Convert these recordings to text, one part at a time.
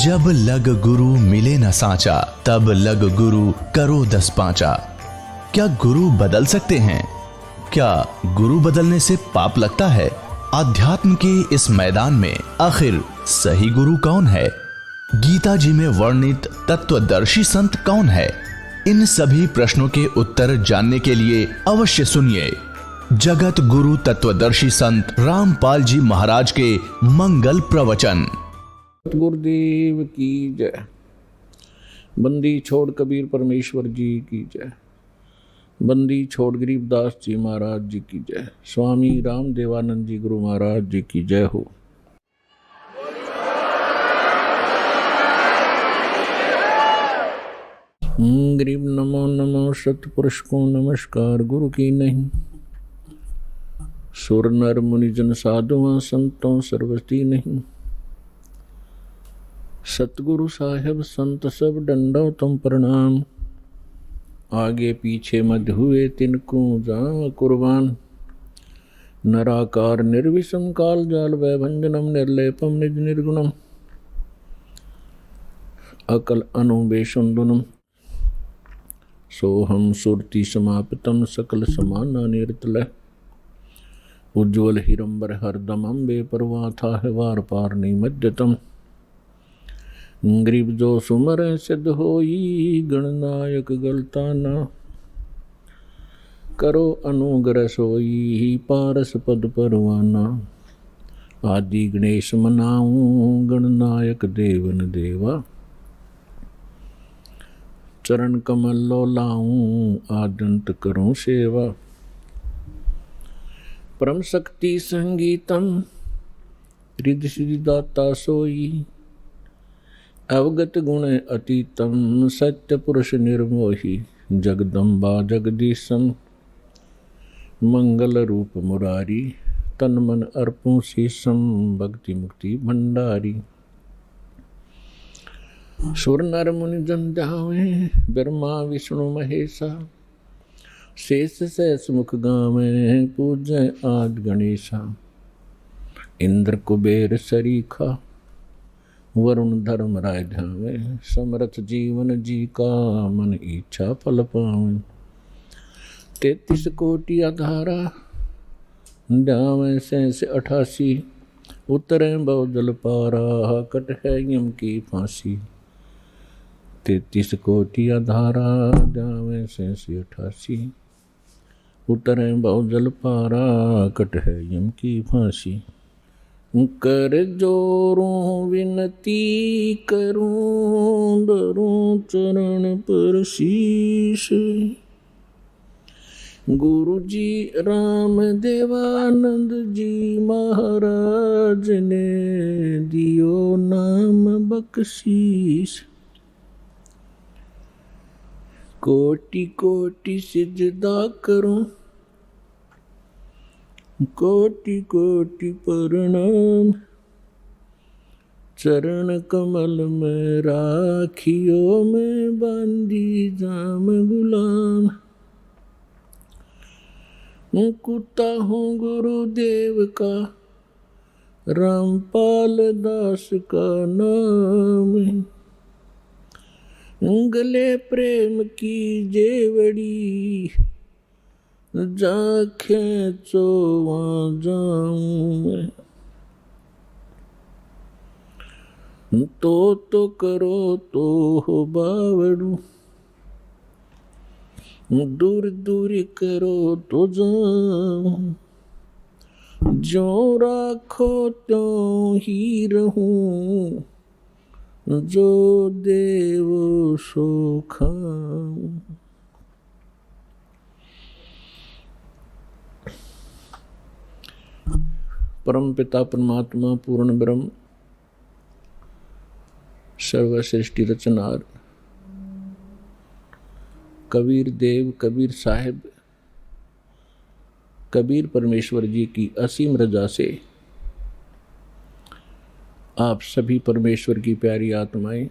जब लग गुरु मिले न साचा, तब लग गुरु करो 10 पांचा। क्या गुरु बदल सकते हैं? क्या गुरु बदलने से पाप लगता है? आध्यात्म के इस मैदान में आखिर सही गुरु कौन है? गीता जी में वर्णित तत्वदर्शी संत कौन है? इन सभी प्रश्नों के उत्तर जानने के लिए अवश्य सुनिए जगत गुरु तत्वदर्शी संत रामपाल जी महाराज के मंगल प्रवचन। गुरुदेव की जय। बंदी छोड़ कबीर परमेश्वर जी की जय। बंदी छोड़ गरीबदास जी महाराज जी की जय। स्वामी राम देवानंद जी गुरु महाराज जी की जय हो। गरीब नमो नमो सतपुरुष को नमस्कार गुरु की नहीं। सुर नर मुनि जन साधुआं संतों सर्वस्ती नहीं। सतगुरु साहेब संत सब डंडो तुम प्रणाम। आगे पीछे मध्य हुए तिनको जाम कुर्बान। नराकार निर्विषम काल जाल वैभंजनम निर्लेपम निज निर्गुणम। अकल अनुबेशुंदुनम सोहम सुरति समापितम सकल समाना निरतल। उज्ज्वल हिरंबर हरदम अम्बे परवा था है वार पार निमज्जतम। गरीब जो सुमर सिद्ध होई गणनायक गलता न। करो अनुग्रह सोई पारस पद परवाना। आदि गणेश मनाऊं गणनायक देवन देवा। चरण कमल लो लाऊं आदंत करूं सेवा। परम शक्ति संगीतम रिद्धि सिद्धि दाता सोई। अवगत गुण अतीतम सत्य पुरुष निर्मोही। जगदम्बा जगदीशम मंगल रूप मुरारी। तन मन अर्पों शीशम भक्ति मुक्ति भंडारी। सुर नर मुनि जन ध्यावे ब्रह्मा विष्णु महेशा। शेष सहस मुख गावे पूजय आद गणेशा। इंद्र कुबेर सरीखा वरुण धर्म राय ध्यावे। समरथ जीवन जी का मन इच्छा फल पावे। 33 कोटि आधारा ध्यावे 88। उतरे बहु जल पारा कट है यम की फांसी। 33 कोटि आधारा ध्यावे 88। उतरे बहु जल पारा कट है यम की फांसी। कर जोरों विनती करूं धरूं चरण पर शीश। गुरु जी राम देवानंद जी महाराज ने दियो नाम बख्शीश। कोटि कोटि सिजदा करूं कोटि कोटि प्रणाम। चरण कमल में राखियो में बांधी जाम गुलाम। कुत्ता हूँ गुरुदेव का रामपाल दास का नाम। गले प्रेम की जेवड़ी जा खेचो वहाँ जाऊं। तो करो तो हो बावड़ू। दूर दूर करो तो जाऊं। जो राखो त्यों ही रहूं। जो देव सो खाऊं। परम पिता परमात्मा पूर्ण ब्रह्म सर्वश्रेष्ठी रचनार कबीर देव कबीर साहिब कबीर परमेश्वर जी की असीम रजा से आप सभी परमेश्वर की प्यारी आत्माएं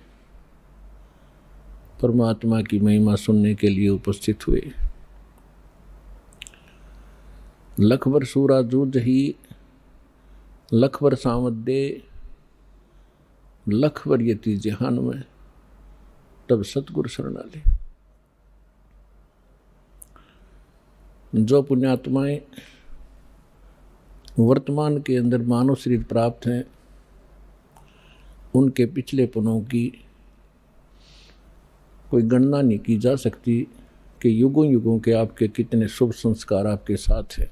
परमात्मा की महिमा सुनने के लिए उपस्थित हुए। लखबर सूरा जूझ ही लखबर सावत दे लख वरियति जहान में, तब सतगुरु शरणाले। जो पुण्यात्माएं वर्तमान के अंदर मानव शरीर प्राप्त हैं, उनके पिछले पनों की कोई गणना नहीं की जा सकती कि युगों युगों के आपके कितने शुभ संस्कार आपके साथ हैं।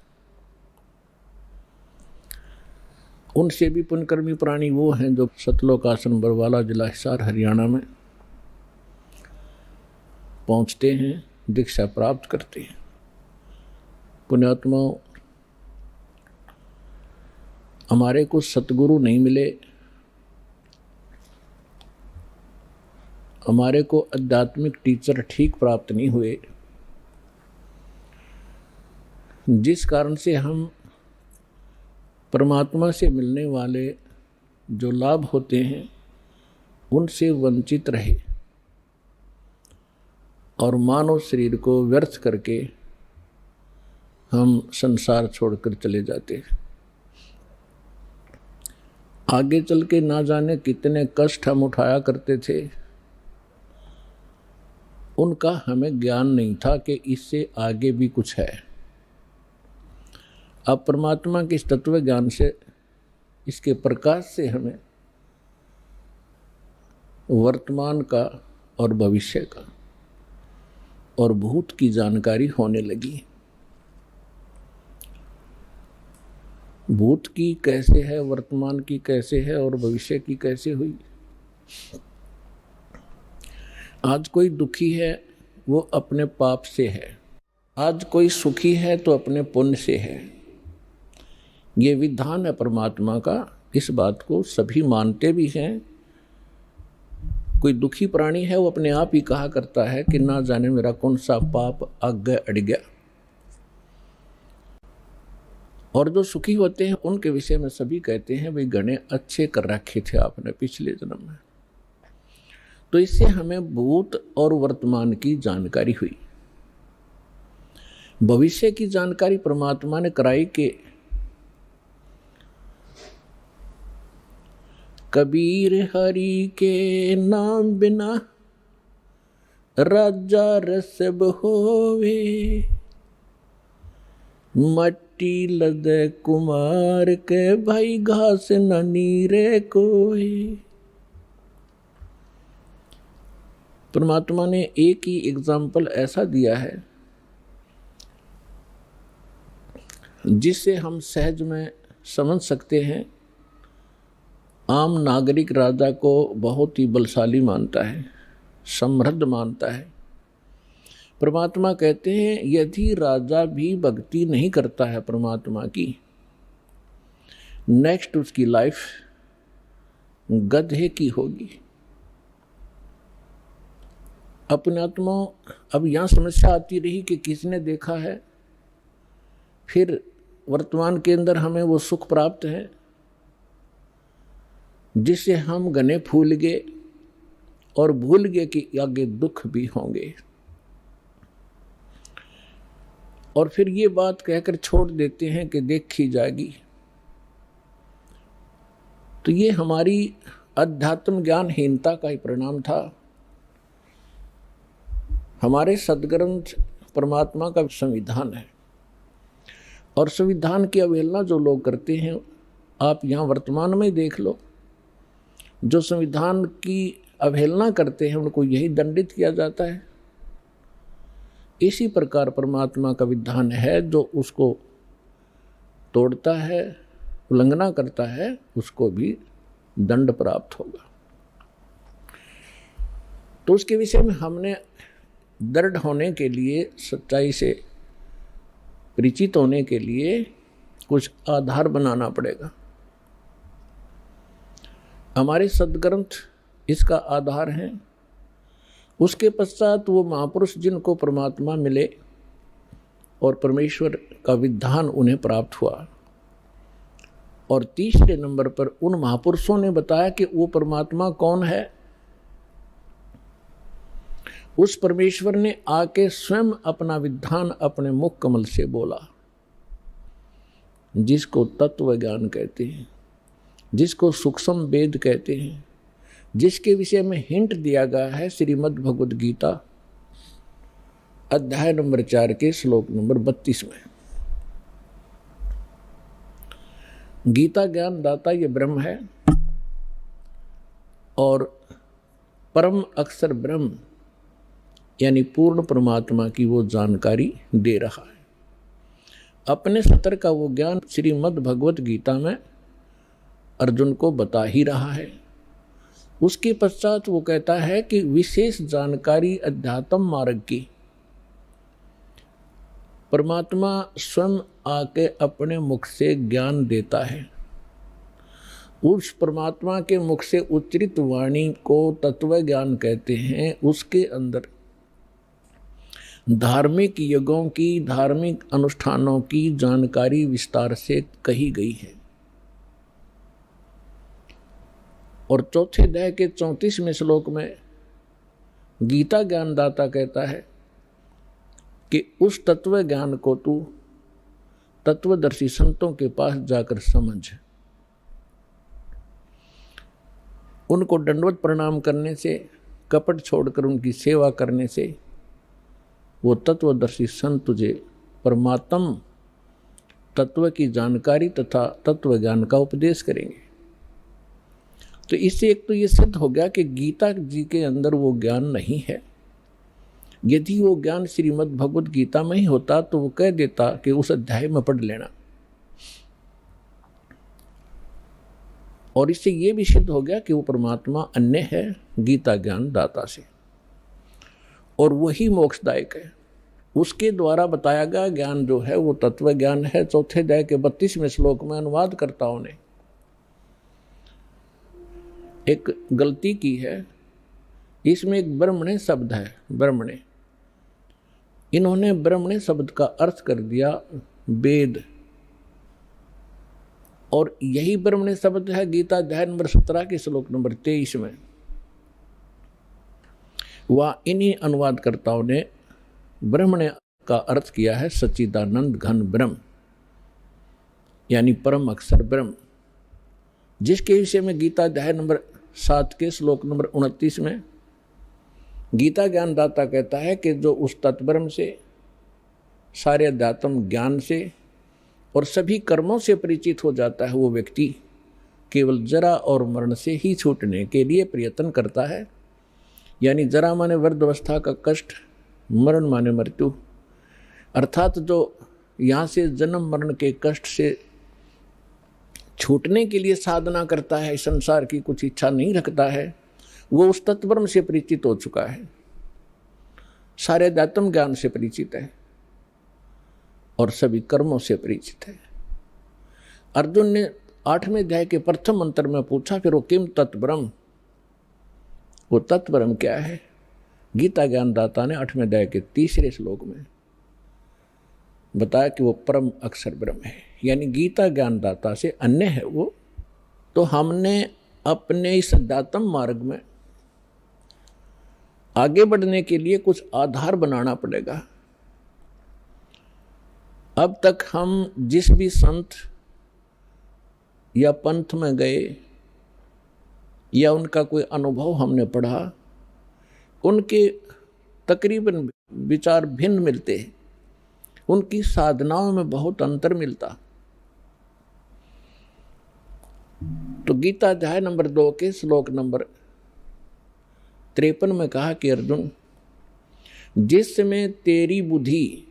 उनसे भी पुण्यकर्मी प्राणी वो हैं जो सतलोक आश्रम बरवाला, जिला हिसार, हरियाणा में पहुंचते हैं, दीक्षा प्राप्त करते हैं। पुण्यात्माओं, हमारे को सतगुरु नहीं मिले, हमारे को आध्यात्मिक टीचर ठीक प्राप्त नहीं हुए, जिस कारण से हम परमात्मा से मिलने वाले जो लाभ होते हैं उनसे वंचित रहे और मानव शरीर को व्यर्थ करके हम संसार छोड़कर चले जाते हैं। आगे चल के ना जाने कितने कष्ट हम उठाया करते थे, उनका हमें ज्ञान नहीं था कि इससे आगे भी कुछ है। अब परमात्मा के इस तत्व ज्ञान से, इसके प्रकाश से हमें वर्तमान का और भविष्य का और भूत की जानकारी होने लगी। भूत की कैसे है, वर्तमान की कैसे है और भविष्य की कैसे हुई। आज कोई दुखी है वो अपने पाप से है, आज कोई सुखी है तो अपने पुण्य से है। ये विधान है परमात्मा का, इस बात को सभी मानते भी हैं। कोई दुखी प्राणी है वो अपने आप ही कहा करता है कि ना जाने मेरा कौन सा पाप आगे अड़ गया। और जो सुखी होते हैं उनके विषय में सभी कहते हैं भाई घने अच्छे कर रखे थे आपने पिछले जन्म में। तो इससे हमें भूत और वर्तमान की जानकारी हुई। भविष्य की जानकारी परमात्मा ने कराई कि कबीर हरि के नाम बिना राजा रसब होवे, मट्टी लदे कुमार के भाई घास न नीरे कोई। परमात्मा ने एक ही एग्जाम्पल ऐसा दिया है जिससे हम सहज में समझ सकते हैं। आम नागरिक राजा को बहुत ही बलशाली मानता है, समृद्ध मानता है। परमात्मा कहते हैं यदि राजा भी भक्ति नहीं करता है परमात्मा की, नेक्स्ट उसकी लाइफ गधे की होगी। अपने आत्मा अब यहाँ समस्या आती रही कि किसने देखा है, फिर वर्तमान के अंदर हमें वो सुख प्राप्त है जिससे हम घने फूल गए और भूल गए कि आगे दुख भी होंगे, और फिर ये बात कहकर छोड़ देते हैं कि देखी जाएगी। तो ये हमारी अध्यात्म ज्ञानहीनता का ही परिणाम था। हमारे सदग्रंथ परमात्मा का संविधान है और संविधान की अवहेलना जो लोग करते हैं, आप यहाँ वर्तमान में देख लो, जो संविधान की अवहेलना करते हैं उनको यही दंडित किया जाता है। इसी प्रकार परमात्मा का विधान है, जो उसको तोड़ता है, उल्लंघना करता है, उसको भी दंड प्राप्त होगा। तो उसके विषय में हमने दृढ़ होने के लिए, सच्चाई से परिचित होने के लिए कुछ आधार बनाना पड़ेगा। हमारे सदग्रंथ इसका आधार हैं। उसके पश्चात वो महापुरुष जिनको परमात्मा मिले और परमेश्वर का विधान उन्हें प्राप्त हुआ, और तीसरे नंबर पर उन महापुरुषों ने बताया कि वो परमात्मा कौन है। उस परमेश्वर ने आके स्वयं अपना विधान अपने मुख कमल से बोला, जिसको तत्व ज्ञान कहते हैं, जिसको सूक्ष्म वेद कहते हैं, जिसके विषय में हिंट दिया गया है श्रीमद् भगवद गीता अध्याय नंबर 4 के श्लोक नंबर 32 में। गीता ज्ञान दाता ये ब्रह्म है और परम अक्षर ब्रह्म यानी पूर्ण परमात्मा की वो जानकारी दे रहा है। अपने सतर का वो ज्ञान श्रीमद् भगवत गीता में अर्जुन को बता ही रहा है। उसके पश्चात वो कहता है कि विशेष जानकारी अध्यात्म मार्ग की परमात्मा स्वयं आके अपने मुख से ज्ञान देता है। उस परमात्मा के मुख से उच्चरित वाणी को तत्व ज्ञान कहते हैं। उसके अंदर धार्मिक यज्ञों की, धार्मिक अनुष्ठानों की जानकारी विस्तार से कही गई है। और चौथे अध्याय के 34वें श्लोक में गीता ज्ञानदाता कहता है कि उस तत्व ज्ञान को तू तत्वदर्शी संतों के पास जाकर समझ। उनको दंडवत प्रणाम करने से, कपट छोड़कर उनकी सेवा करने से वो तत्वदर्शी संत तुझे परमात्म तत्व की जानकारी तथा तत्व ज्ञान का उपदेश करेंगे। तो इससे एक तो ये सिद्ध हो गया कि गीता जी के अंदर वो ज्ञान नहीं है। यदि वो ज्ञान श्रीमद् भगवद गीता में ही होता तो वो कह देता कि उस अध्याय में पढ़ लेना। और इससे ये भी सिद्ध हो गया कि वो परमात्मा अन्य है गीता ज्ञान दाता से, और वही मोक्षदायक है। उसके द्वारा बताया गया ज्ञान जो है वो तत्व ज्ञान है। चौथे अध्याय के 32वें श्लोक में अनुवादकर्ताओं ने एक गलती की है। इसमें एक ब्रह्मणे शब्द है, ब्रह्मणे। इन्होंने ब्रह्मणे शब्द का अर्थ कर दिया वेद, और यही ब्रह्मणे शब्द है गीता अध्याय नंबर 17 के श्लोक नंबर 23 में। वह इन्हीं अनुवादकर्ताओं ने ब्रह्मणे का अर्थ किया है सच्चिदानंद घन ब्रह्म, यानी परम अक्षर ब्रह्म, जिसके विषय में गीता अध्याय नंबर 7 के श्लोक नंबर 29 में गीता ज्ञानदाता कहता है कि जो उस तत्ब्रह्म से, सारे अध्यात्म ज्ञान से और सभी कर्मों से परिचित हो जाता है, वो व्यक्ति केवल जरा और मरण से ही छूटने के लिए प्रयत्न करता है। यानी जरा माने वृद्धावस्था का कष्ट, मरण माने मृत्यु, अर्थात जो यहाँ से जन्म मरण के कष्ट से छूटने के लिए साधना करता है, संसार की कुछ इच्छा नहीं रखता है, वो उस तत्ब्रह्म से परिचित हो चुका है, सारे अध्यात्म ज्ञान से परिचित है और सभी कर्मों से परिचित है। अर्जुन ने 8वें अध्याय के प्रथम मंत्र में पूछा, फिर वो किम तत्ब्रह्म, वो तत्ब्रह्म क्या है? गीता ज्ञानदाता ने 8वें अध्याय के 3रे श्लोक में बताया कि वो परम अक्षर ब्रह्म है, यानी गीता ज्ञानदाता से अन्य है वो। तो हमने अपने इस अध्यात्म मार्ग में आगे बढ़ने के लिए कुछ आधार बनाना पड़ेगा। अब तक हम जिस भी संत या पंथ में गए या उनका कोई अनुभव हमने पढ़ा, उनके तकरीबन विचार भिन्न मिलते हैं, उनकी साधनाओं में बहुत अंतर मिलता। तो गीता अध्याय नंबर 2 के श्लोक नंबर 53 में कहा कि अर्जुन, जिस समय तेरी बुद्धि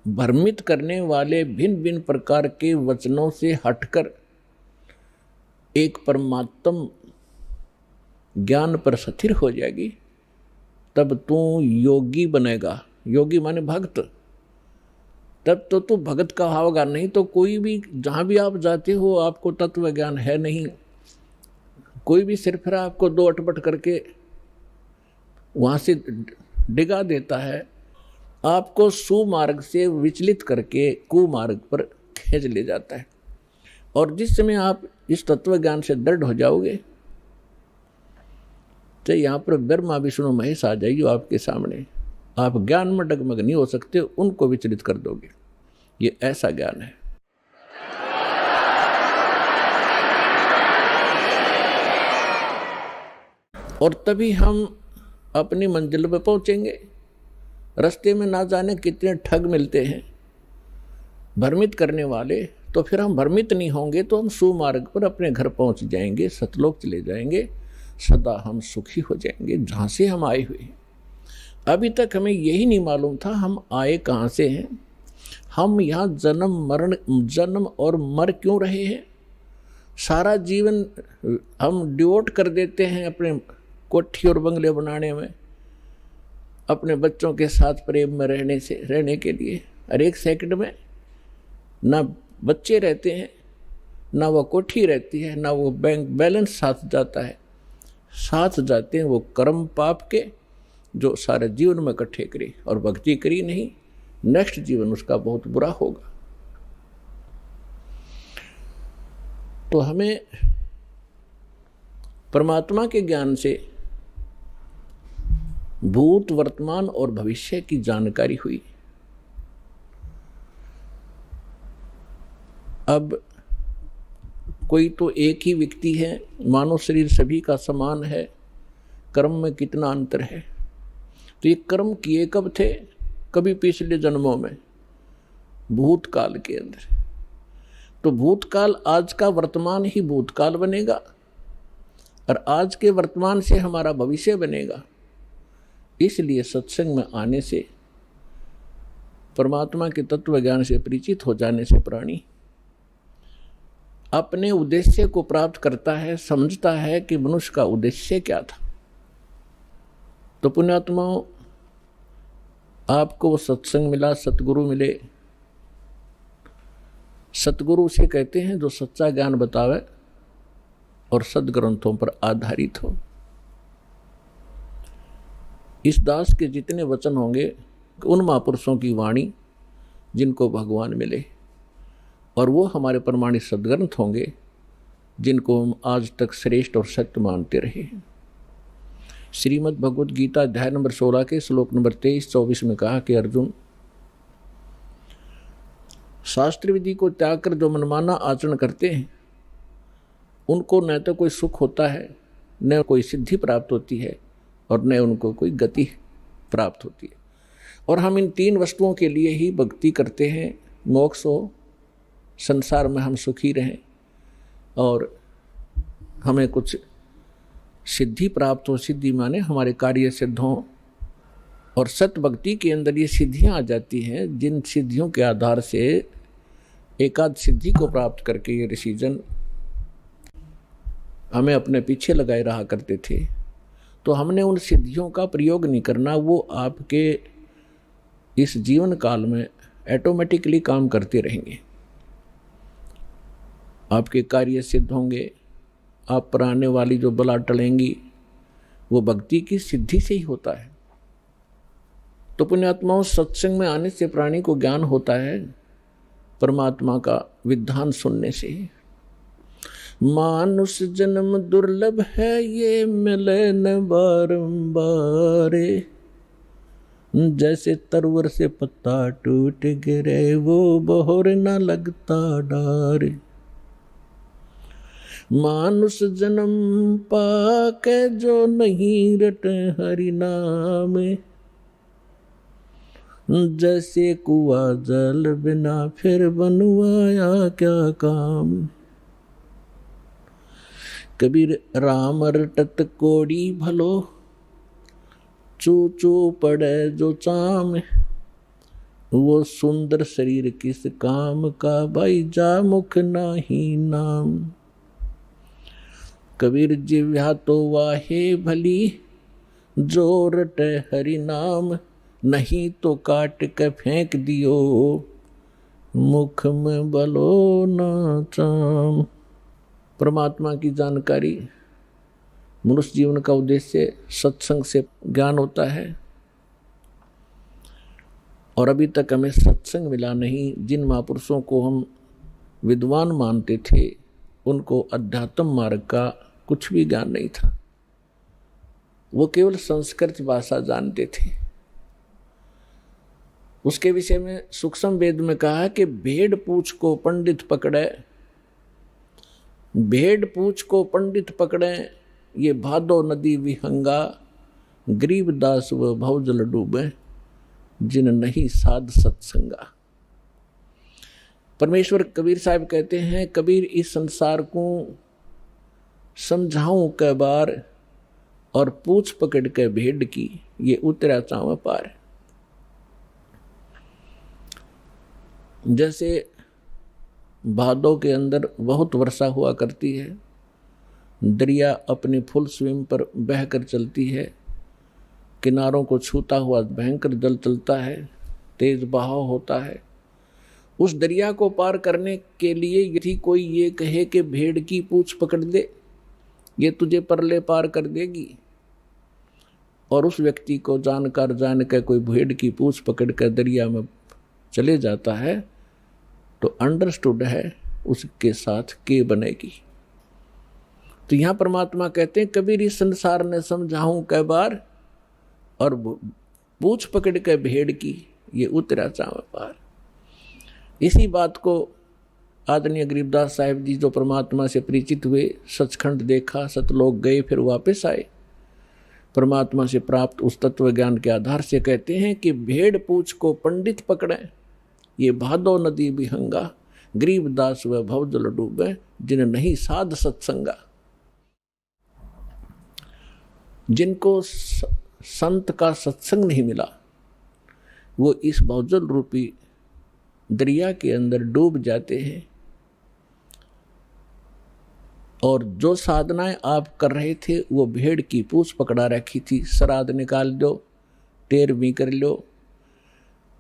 भ्रमित करने वाले भिन्न भिन्न प्रकार के वचनों से हटकर एक परमात्म ज्ञान पर स्थिर हो जाएगी, तब तू योगी बनेगा। योगी माने भक्त। तब तो तू भगत का होगा, नहीं तो कोई भी जहाँ भी आप जाते हो आपको तत्व ज्ञान है नहीं। कोई भी सिरफिरा आपको दो अटपट करके वहाँ से डिगा देता है, आपको सुमार्ग से विचलित करके कुमार्ग पर खींच ले जाता है। और जिस समय आप इस तत्व ज्ञान से दृढ़ हो जाओगे तो यहाँ पर ब्रह्मा विष्णु महेश आ जाइए आपके सामने, आप ज्ञान में डगमग नहीं हो सकते, उनको विचलित कर दोगे। ये ऐसा ज्ञान है। और तभी हम अपनी मंजिल पर पहुंचेंगे। रास्ते में ना जाने कितने ठग मिलते हैं भ्रमित करने वाले, तो फिर हम भ्रमित नहीं होंगे तो हम सुमार्ग पर अपने घर पहुंच जाएंगे, सतलोक चले जाएंगे, सदा हम सुखी हो जाएंगे जहाँ से हम आए हुए हैं। अभी तक हमें यही नहीं मालूम था हम आए कहाँ से हैं, हम यहाँ जन्म और मर क्यों रहे हैं। सारा जीवन हम डिवोट कर देते हैं अपने कोठी और बंगले बनाने में, अपने बच्चों के साथ प्रेम में रहने के लिए। हर एक सेकंड में ना बच्चे रहते हैं, ना वो कोठी रहती है, ना वो बैंक बैलेंस साथ जाता है। साथ जाते हैं वो कर्म पाप के जो सारे जीवन में इकट्ठे करी और भक्ति करी नहीं, नेक्स्ट जीवन उसका बहुत बुरा होगा। तो हमें परमात्मा के ज्ञान से भूत, वर्तमान और भविष्य की जानकारी हुई। अब कोई तो एक ही व्यक्ति है, मानव शरीर सभी का समान है, कर्म में कितना अंतर है। तो ये कर्म किए कब थे? कभी पिछले जन्मों में, भूतकाल के अंदर। तो भूतकाल आज का वर्तमान ही भूतकाल बनेगा और आज के वर्तमान से हमारा भविष्य बनेगा। इसलिए सत्संग में आने से, परमात्मा के तत्व ज्ञान से परिचित हो जाने से प्राणी अपने उद्देश्य को प्राप्त करता है, समझता है कि मनुष्य का उद्देश्य क्या था। तो पुण्यात्माओं, आपको वो सत्संग मिला, सतगुरु मिले। सतगुरु उसे कहते हैं जो सच्चा ज्ञान बतावे और सदग्रंथों पर आधारित हो। इस दास के जितने वचन होंगे उन महापुरुषों की वाणी जिनको भगवान मिले, और वो हमारे प्रमाणित सदग्रंथ होंगे जिनको हम आज तक श्रेष्ठ और सत्य मानते रहे हैं। श्रीमद् भगवद गीता अध्याय नंबर 16 के श्लोक नंबर 23-24 में कहा कि अर्जुन, शास्त्र विधि को त्याग कर जो मनमाना आचरण करते हैं उनको न तो कोई सुख होता है, न कोई सिद्धि प्राप्त होती है, और न उनको कोई गति प्राप्त होती है। और हम इन तीन वस्तुओं के लिए ही भक्ति करते हैं, मोक्ष हो, संसार में हम सुखी रहें, और हमें कुछ सिद्धि प्राप्त हो। सिद्धि माने हमारे कार्य सिद्ध हों, और सत भक्ति के अंदर ये सिद्धियां आ जाती हैं जिन सिद्धियों के आधार से एकाध सिद्धि को प्राप्त करके ये ऋषिजन हमें अपने पीछे लगाए रहा करते थे। तो हमने उन सिद्धियों का प्रयोग नहीं करना, वो आपके इस जीवन काल में ऑटोमेटिकली काम करते रहेंगे। आपके कार्य सिद्ध होंगे, आप पर आने वाली जो बला टलेंगी वो भक्ति की सिद्धि से ही होता है। तो पुण्यात्माओं, सत्संग में आने से प्राणी को ज्ञान होता है परमात्मा का विधान सुनने से। मानुष जन्म दुर्लभ है, ये मिले न बारंबार, जैसे तरवर से पत्ता टूट गिरे वो बहोर न लगता डार। मानुष जन्म पाके जो नहीं रटे हरि नाम, जैसे कुआ जल बिना फिर बनवाया क्या काम। कबीर राम रटत कोड़ी भलो, चू चू पड़े जो चाम, वो सुंदर शरीर किस काम का, भाई जा मुख नाही नाम। कबीर जिव्या तो वाहे भली, जो रटे हरि नाम, नहीं तो काट के फेंक दियो, मुख में बलो न चाम। परमात्मा की जानकारी, मनुष्य जीवन का उद्देश्य सत्संग से ज्ञान होता है, और अभी तक हमें सत्संग मिला नहीं। जिन महापुरुषों को हम विद्वान मानते थे उनको अध्यात्म मार्ग का कुछ भी ज्ञान नहीं था, वो केवल संस्कृत भाषा जानते थे। उसके विषय में सूक्ष्म वेद में कहा कि भेड़ पूछ को पंडित पकड़े, भेड़ पूछ को पंडित पकड़े, ये भादो नदी विहंगा, गरीबदास व भवजल डूबे, जिन नहीं साध सत्संगा। परमेश्वर कबीर साहब कहते हैं, कबीर इस संसार को समझाऊं कै बार, और पूछ पकड़ के भेड़ की, ये उतरा चाव पार। जैसे भादों के अंदर बहुत वर्षा हुआ करती है, दरिया अपनी फुल स्विम पर बहकर चलती है, किनारों को छूता हुआ भयंकर जल चलता है, तेज बहाव होता है। उस दरिया को पार करने के लिए यदि कोई ये कहे कि भेड़ की पूंछ पकड़ दे, ये तुझे परले पार कर देगी, और उस व्यक्ति को जान कर कोई भेड़ की पूंछ पकड़ कर दरिया में चले जाता है, तो अंडरस्टूड है उसके साथ के बनेगी। तो यहाँ परमात्मा कहते हैं, कबीर इस संसार ने समझाऊं कै बार, और पूछ पकड़ के भेड़ की, ये उतरा चाव पार। इसी बात को आदरणीय गरीबदास साहिब जी जो परमात्मा से परिचित हुए, सचखंड देखा, सतलोक गए, फिर वापस आए, परमात्मा से प्राप्त उस तत्व ज्ञान के आधार से कहते हैं कि भेड़ पूछ को पंडित पकड़े, ये भादो नदी विहंगा, गरीबदास व भवजल डूबे, जिन नहीं साध सत्संगा। जिनको संत का सत्संग नहीं मिला, वो इस भवजल रूपी दरिया के अंदर डूब जाते हैं। और जो साधनाएं आप कर रहे थे, वो भेड़ की पूंछ पकड़ा रखी थी, श्राद्ध निकाल दो, तेरहवीं कर लो,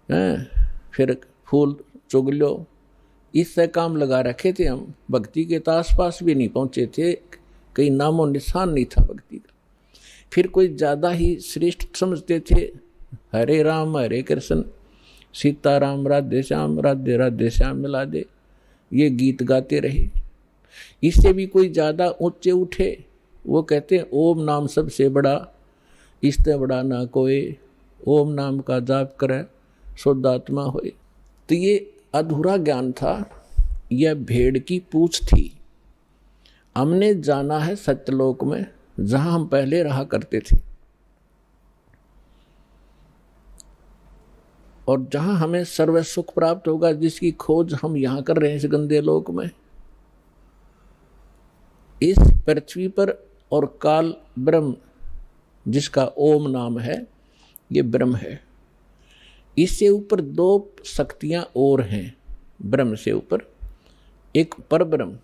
फिर फूल चुग लो, इससे काम लगा रखे थे हम। भक्ति के तो आसपास भी नहीं पहुंचे थे, कहीं नामो निशान नहीं था भक्ति का। फिर कोई ज़्यादा ही श्रेष्ठ समझते थे, हरे राम हरे कृष्ण, सीताराम राधे श्याम, राधे राधे श्याम मिला दे, ये गीत गाते रहे। इससे भी कोई ज़्यादा ऊंचे उठे, वो कहते हैं ओम नाम सबसे बड़ा, इससे बड़ा ना कोई, ओम नाम का जाप करे शुद्धात्मा होए। तो ये अधूरा ज्ञान था, यह भेड़ की पूंछ थी। हमने जाना है सत्यलोक में, जहां हम पहले रहा करते थे, और जहां हमें सर्व सुख प्राप्त होगा, जिसकी खोज हम यहां कर रहे हैं इस गंदे लोक में। इस पृथ्वी पर और काल ब्रह्म, जिसका ओम नाम है, ये ब्रह्म है। इससे ऊपर दो शक्तियां और हैं ब्रह्म से ऊपर, एक पर ब्रह्म,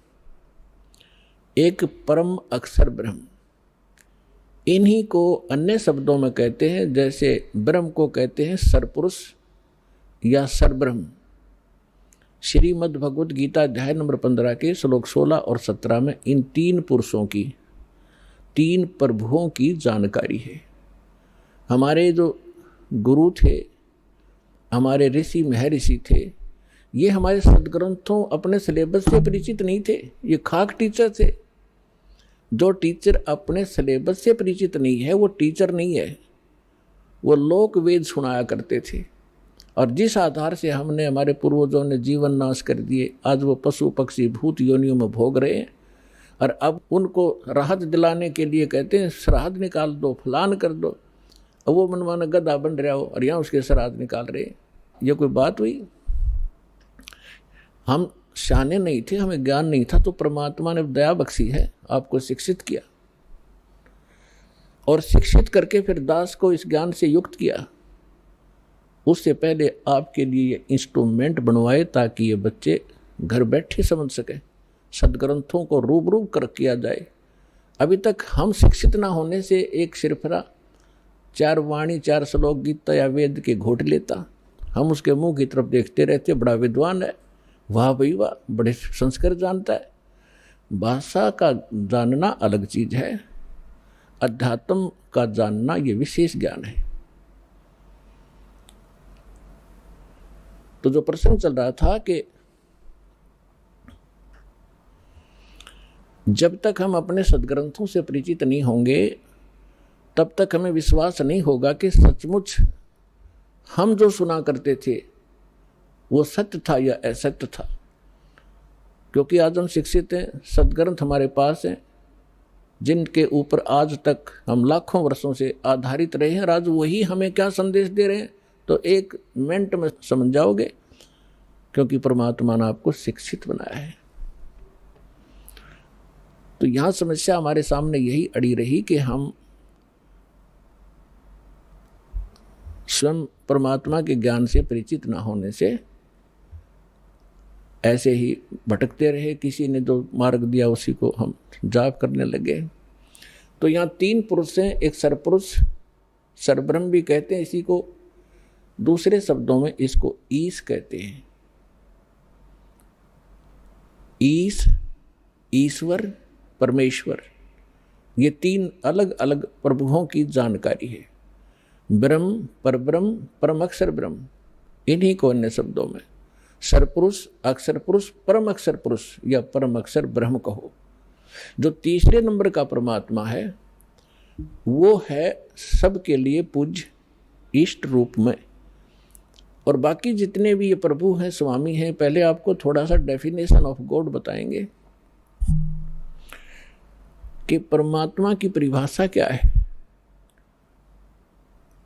एक परम अक्षर ब्रह्म। इन्हीं को अन्य शब्दों में कहते हैं, जैसे ब्रह्म को कहते हैं सरपुरुष या सरब्रह्म। श्रीमद् भगवद गीता अध्याय नंबर 15 के श्लोक 16 और 17 में इन तीन पुरुषों की, तीन प्रभुओं की जानकारी है। हमारे जो गुरु थे, हमारे ऋषि महर्षि थे, ये हमारे सदग्रंथों अपने सिलेबस से परिचित नहीं थे, ये खाक टीचर थे। जो टीचर अपने सिलेबस से परिचित नहीं है, वो टीचर नहीं है, वो लोक वेद सुनाया करते थे। और जिस आधार से हमने, हमारे पूर्वजों ने जीवन नाश कर दिए, आज वो पशु पक्षी भूत योनियों में भोग रहे हैं। और अब उनको राहत दिलाने के लिए कहते हैं श्राद्ध निकाल दो, फलान कर दो, और वो मनमाना गधा बन रहा हो और यहाँ उसके श्राद्ध निकाल रहे। ये कोई बात हुई? हम शाने नहीं थे, हमें ज्ञान नहीं था, तो परमात्मा ने दया बख्शी है, आपको शिक्षित किया, और शिक्षित करके फिर दास को इस ज्ञान से युक्त किया। उससे पहले आपके लिए ये इंस्ट्रूमेंट बनवाए, ताकि ये बच्चे घर बैठे समझ सकें, सदग्रंथों को रूबरू कर किया जाए। अभी तक हम शिक्षित ना होने से एक सिरफरा 4 वाणी 4 श्लोक गीता या वेद के घोट लेता, हम उसके मुंह की तरफ देखते रहते, बड़ा विद्वान है, वाह भाई वाह, बड़े संस्कार जानता है। भाषा का जानना अलग चीज है, अध्यात्म का जानना ये विशेष ज्ञान है। तो जो प्रसंग चल रहा था कि जब तक हम अपने सदग्रंथों से परिचित नहीं होंगे, तब तक हमें विश्वास नहीं होगा कि सचमुच हम जो सुना करते थे वो सत्य था या असत्य था। क्योंकि आज हम शिक्षित हैं, सदग्रंथ हमारे पास हैं, जिनके ऊपर आज तक हम लाखों वर्षों से आधारित रहे हैं, और आज वही हमें क्या संदेश दे रहे हैं, तो एक मिनट में समझ जाओगे, क्योंकि परमात्मा ने आपको शिक्षित बनाया है। तो यहां समस्या हमारे सामने यही अड़ी रही कि हम स्वयं परमात्मा के ज्ञान से परिचित न होने से ऐसे ही भटकते रहे, किसी ने जो मार्ग दिया उसी को हम जाप करने लगे। तो यहाँ 3 पुरुष हैं, एक सरपुरुष, सरब्रह्म भी कहते हैं इसी को, दूसरे शब्दों में इसको ईश कहते हैं। ईश, ईश्वर, परमेश्वर, ये 3 अलग अलग प्रभुओं की जानकारी है। ब्रह्म, परब्रह्म, परम अक्षर ब्रह्म, इन्हीं को अन्य शब्दों में सरपुरुष, अक्षर पुरुष, परम अक्षर पुरुष या परम अक्षर ब्रह्म कहो। जो तीसरे नंबर का परमात्मा है वो है सबके लिए पूज्य इष्ट रूप में। और बाकी जितने भी ये प्रभु हैं, स्वामी हैं, पहले आपको थोड़ा सा डेफिनेशन ऑफ गॉड बताएंगे कि परमात्मा की परिभाषा क्या है।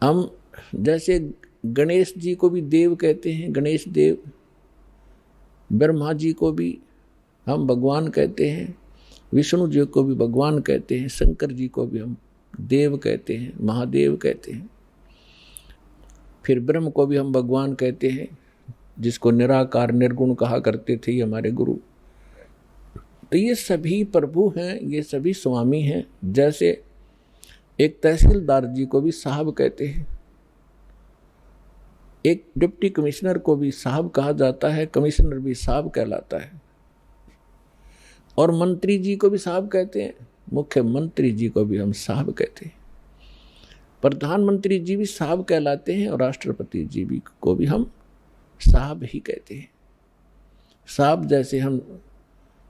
हम जैसे गणेश जी को भी देव कहते हैं, गणेश देव, ब्रह्मा जी को भी हम भगवान कहते हैं, विष्णु जी को भी भगवान कहते हैं, शंकर जी को भी हम देव कहते हैं, महादेव कहते हैं। फिर ब्रह्म को भी हम भगवान कहते हैं, जिसको निराकार निर्गुण कहा करते थे हमारे गुरु। तो ये सभी प्रभु हैं, ये सभी स्वामी हैं। जैसे एक तहसीलदार जी को भी साहब कहते हैं, एक डिप्टी कमिश्नर को भी साहब कहा जाता है, कमिश्नर भी साहब कहलाता है, और मंत्री जी को भी साहब कहते हैं, मुख्यमंत्री जी को भी हम साहब कहते हैं, प्रधानमंत्री जी भी साहब कहलाते हैं, और राष्ट्रपति जी भी को भी हम साहब ही कहते हैं। साहब जैसे हम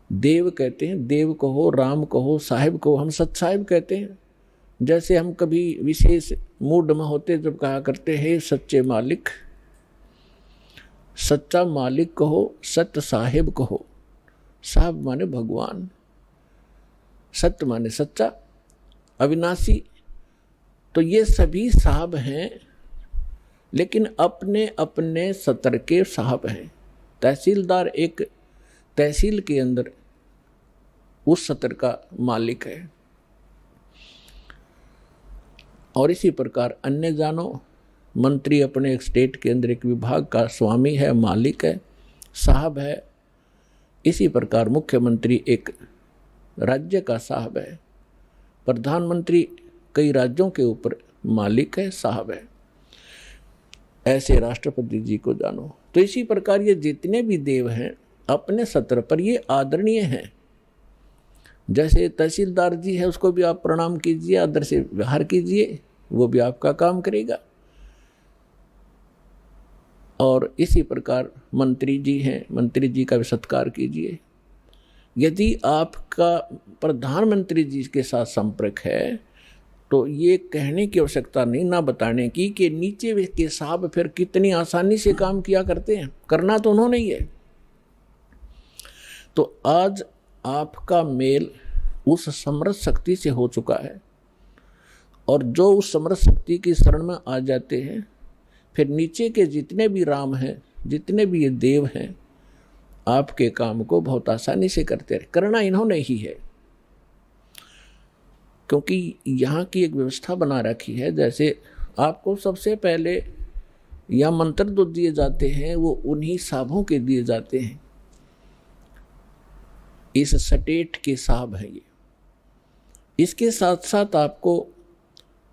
देव कहते हैं, देव कहो, राम कहो, साहिब को हम सत साहिब कहते हैं। जैसे हम कभी विशेष मूड में होते जब कहा करते हैं सच्चे मालिक, सच्चा मालिक कहो, सत्य साहिब कहो। साहब माने भगवान, सत्य माने सच्चा, अविनाशी। तो ये सभी साहब हैं, लेकिन अपने अपने सत्र के साहब हैं। तहसीलदार एक तहसील के अंदर उस सत्र का मालिक है, और इसी प्रकार अन्य जानो, मंत्री अपने एक स्टेट के अंदर एक विभाग का स्वामी है, मालिक है, साहब है। इसी प्रकार मुख्यमंत्री एक राज्य का साहब है, प्रधानमंत्री कई राज्यों के ऊपर मालिक है, साहब है। ऐसे राष्ट्रपति जी को जानो। तो इसी प्रकार ये जितने भी देव हैं अपने सत्र पर ये आदरणीय हैं। जैसे तहसीलदार जी है, उसको भी आप प्रणाम कीजिए, आदर से व्यवहार कीजिए, वो भी आपका काम करेगा। और इसी प्रकार मंत्री जी हैं, मंत्री जी का भी सत्कार कीजिए। यदि आपका प्रधानमंत्री जी के साथ संपर्क है तो ये कहने की आवश्यकता नहीं, ना बताने की, कि नीचे के साहब फिर कितनी आसानी से काम किया करते हैं, करना तो उन्होंने ही है। तो आज आपका मेल उस समर्थ शक्ति से हो चुका है, और जो उस समर्थ शक्ति की शरण में आ जाते हैं, फिर नीचे के जितने भी राम हैं, जितने भी ये देव हैं, आपके काम को बहुत आसानी से करते रहे। करना इन्होंने ही है, क्योंकि यहाँ की एक व्यवस्था बना रखी है। जैसे आपको सबसे पहले या मंत्र जो दिए जाते हैं वो उन्हीं साहबों के दिए जाते हैं। इस स्टेट के साहब हैं ये। इसके साथ साथ आपको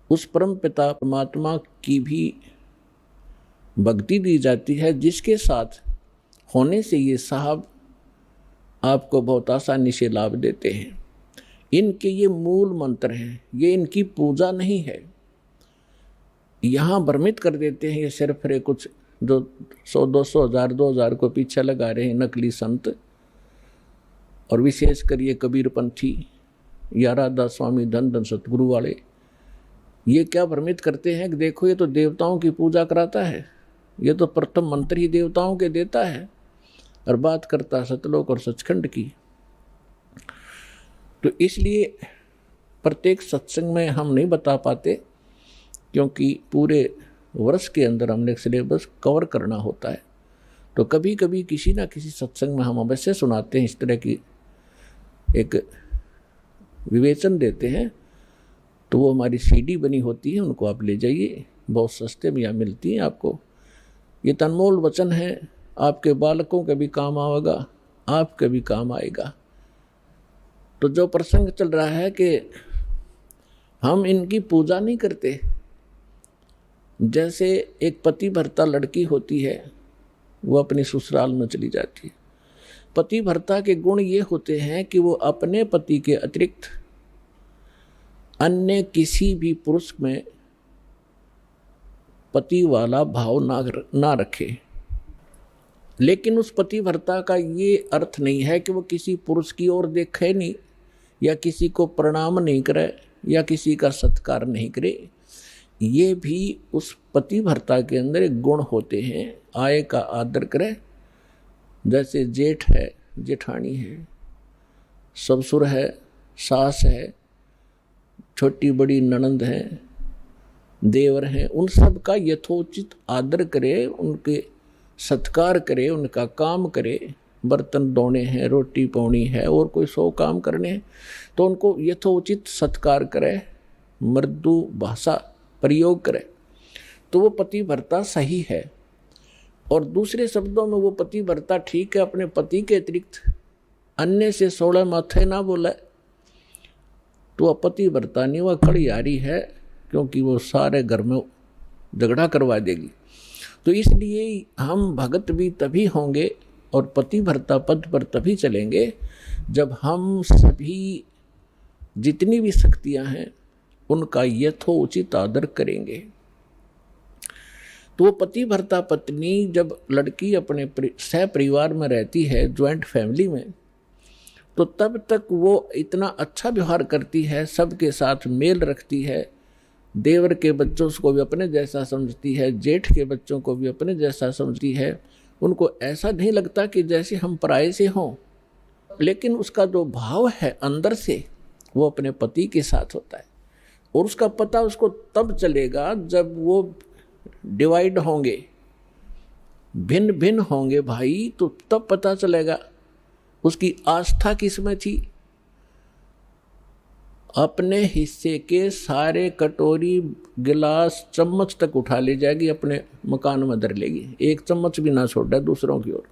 उस परम पिता परमात्मा की भी भक्ति दी जाती है, जिसके साथ होने से ये साहब आपको बहुत आसानी से लाभ देते हैं। इनके ये मूल मंत्र हैं, ये इनकी पूजा नहीं है। यहाँ भ्रमित कर देते हैं ये सिर्फ कुछ जो 100, 200, 1000, 2000 को पीछे लगा रहे हैं नकली संत, और विशेषकर ये कबीरपंथी या राधा स्वामी धन धन सतगुरु वाले, ये क्या भ्रमित करते हैं कि देखो ये तो देवताओं की पूजा कराता है, ये तो प्रथम मंत्र ही देवताओं के देता है, और बात करता सतलोक और सचखंड की। तो इसलिए प्रत्येक सत्संग में हम नहीं बता पाते, क्योंकि पूरे वर्ष के अंदर हमने सिलेबस कवर करना होता है। तो कभी कभी किसी ना किसी सत्संग में हम अवश्य सुनाते हैं, इस तरह की एक विवेचन देते हैं। तो वो हमारी सीडी बनी होती है, उनको आप ले जाइए, बहुत सस्ते में यहाँ मिलती हैं आपको। ये अनमोल वचन है, आपके बालकों के भी काम आएगा, आपके भी काम आएगा। तो जो प्रसंग चल रहा है कि हम इनकी पूजा नहीं करते। जैसे एक पति भर्ता लड़की होती है, वो अपनी ससुराल में चली जाती है। पति भर्ता के गुण ये होते हैं कि वो अपने पति के अतिरिक्त अन्य किसी भी पुरुष में पति वाला भाव ना रखे। लेकिन उस पति भर्ता का ये अर्थ नहीं है कि वो किसी पुरुष की ओर देखे नहीं, या किसी को प्रणाम नहीं करे, या किसी का सत्कार नहीं करे। ये भी उस पति भर्ता के अंदर एक गुण होते हैं, आय का आदर करे। जैसे जेठ है, जेठानी है, ससुर है, सास है, छोटी बड़ी ननंद है, देवर हैं, उन सब का यथोचित आदर करे, उनके सत्कार करे, उनका काम करे। बर्तन धोने हैं, रोटी पौनी है, और कोई 100 काम करने हैं, तो उनको यथोचित सत्कार करे, मृदु भाषा प्रयोग करे, तो वो पति भर्ता सही है। और दूसरे शब्दों में वो पति भर्ता ठीक है, अपने पति के अतिरिक्त अन्य से 16 माथे ना बोले, तो वह पति भर्ता नहीं, वह खड़ियारी है, क्योंकि वो सारे घर में झगड़ा करवा देगी। तो इसलिए हम भगत भी तभी होंगे और पति भर्ता पद पर तभी चलेंगे जब हम सभी जितनी भी शक्तियां हैं उनका यथोचित आदर करेंगे। तो वो पति भर्ता पत्नी जब लड़की अपने सह परिवार में रहती है, ज्वाइंट फैमिली में, तो तब तक वो इतना अच्छा व्यवहार करती है, सबके साथ मेल रखती है, देवर के बच्चों को भी अपने जैसा समझती है, जेठ के बच्चों को भी अपने जैसा समझती है। उनको ऐसा नहीं लगता कि जैसे हम पराये से हों, लेकिन उसका जो भाव है अंदर से वो अपने पति के साथ होता है। और उसका पता उसको तब चलेगा जब वो डिवाइड होंगे, भिन्न भिन्न होंगे भाई, तो तब पता चलेगा उसकी आस्था किसमें थी। अपने हिस्से के सारे कटोरी गिलास चम्मच तक उठा ले जाएगी, अपने मकान में धर लेगी, एक चम्मच भी ना छोड़ दूसरों की ओर,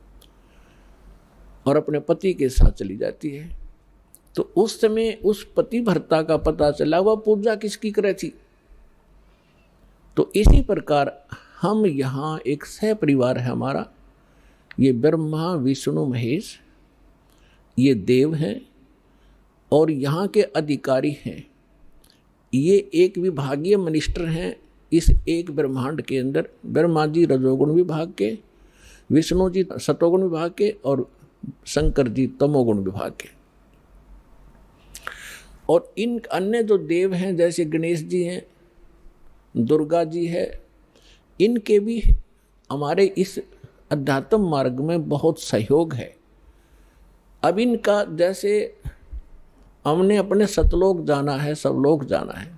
और अपने पति के साथ चली जाती है। तो उस समय उस पति भर्ता का पता चला वह पूजा किसकी करे थी। तो इसी प्रकार हम यहाँ एक सह परिवार है हमारा, ये ब्रह्मा विष्णु महेश, ये देव हैं और यहाँ के अधिकारी हैं। ये एक विभागीय मिनिस्टर हैं इस एक ब्रह्मांड के अंदर। ब्रह्मा जी रजोगुण विभाग के, विष्णु जी सतोगुण विभाग के, और शंकर जी तमोगुण विभाग के। और इन अन्य जो देव हैं जैसे गणेश जी हैं, दुर्गा जी है, इनके भी हमारे इस अध्यात्म मार्ग में बहुत सहयोग है। अब इनका जैसे हमने अपने सतलोक जाना है, सब लोग जाना है,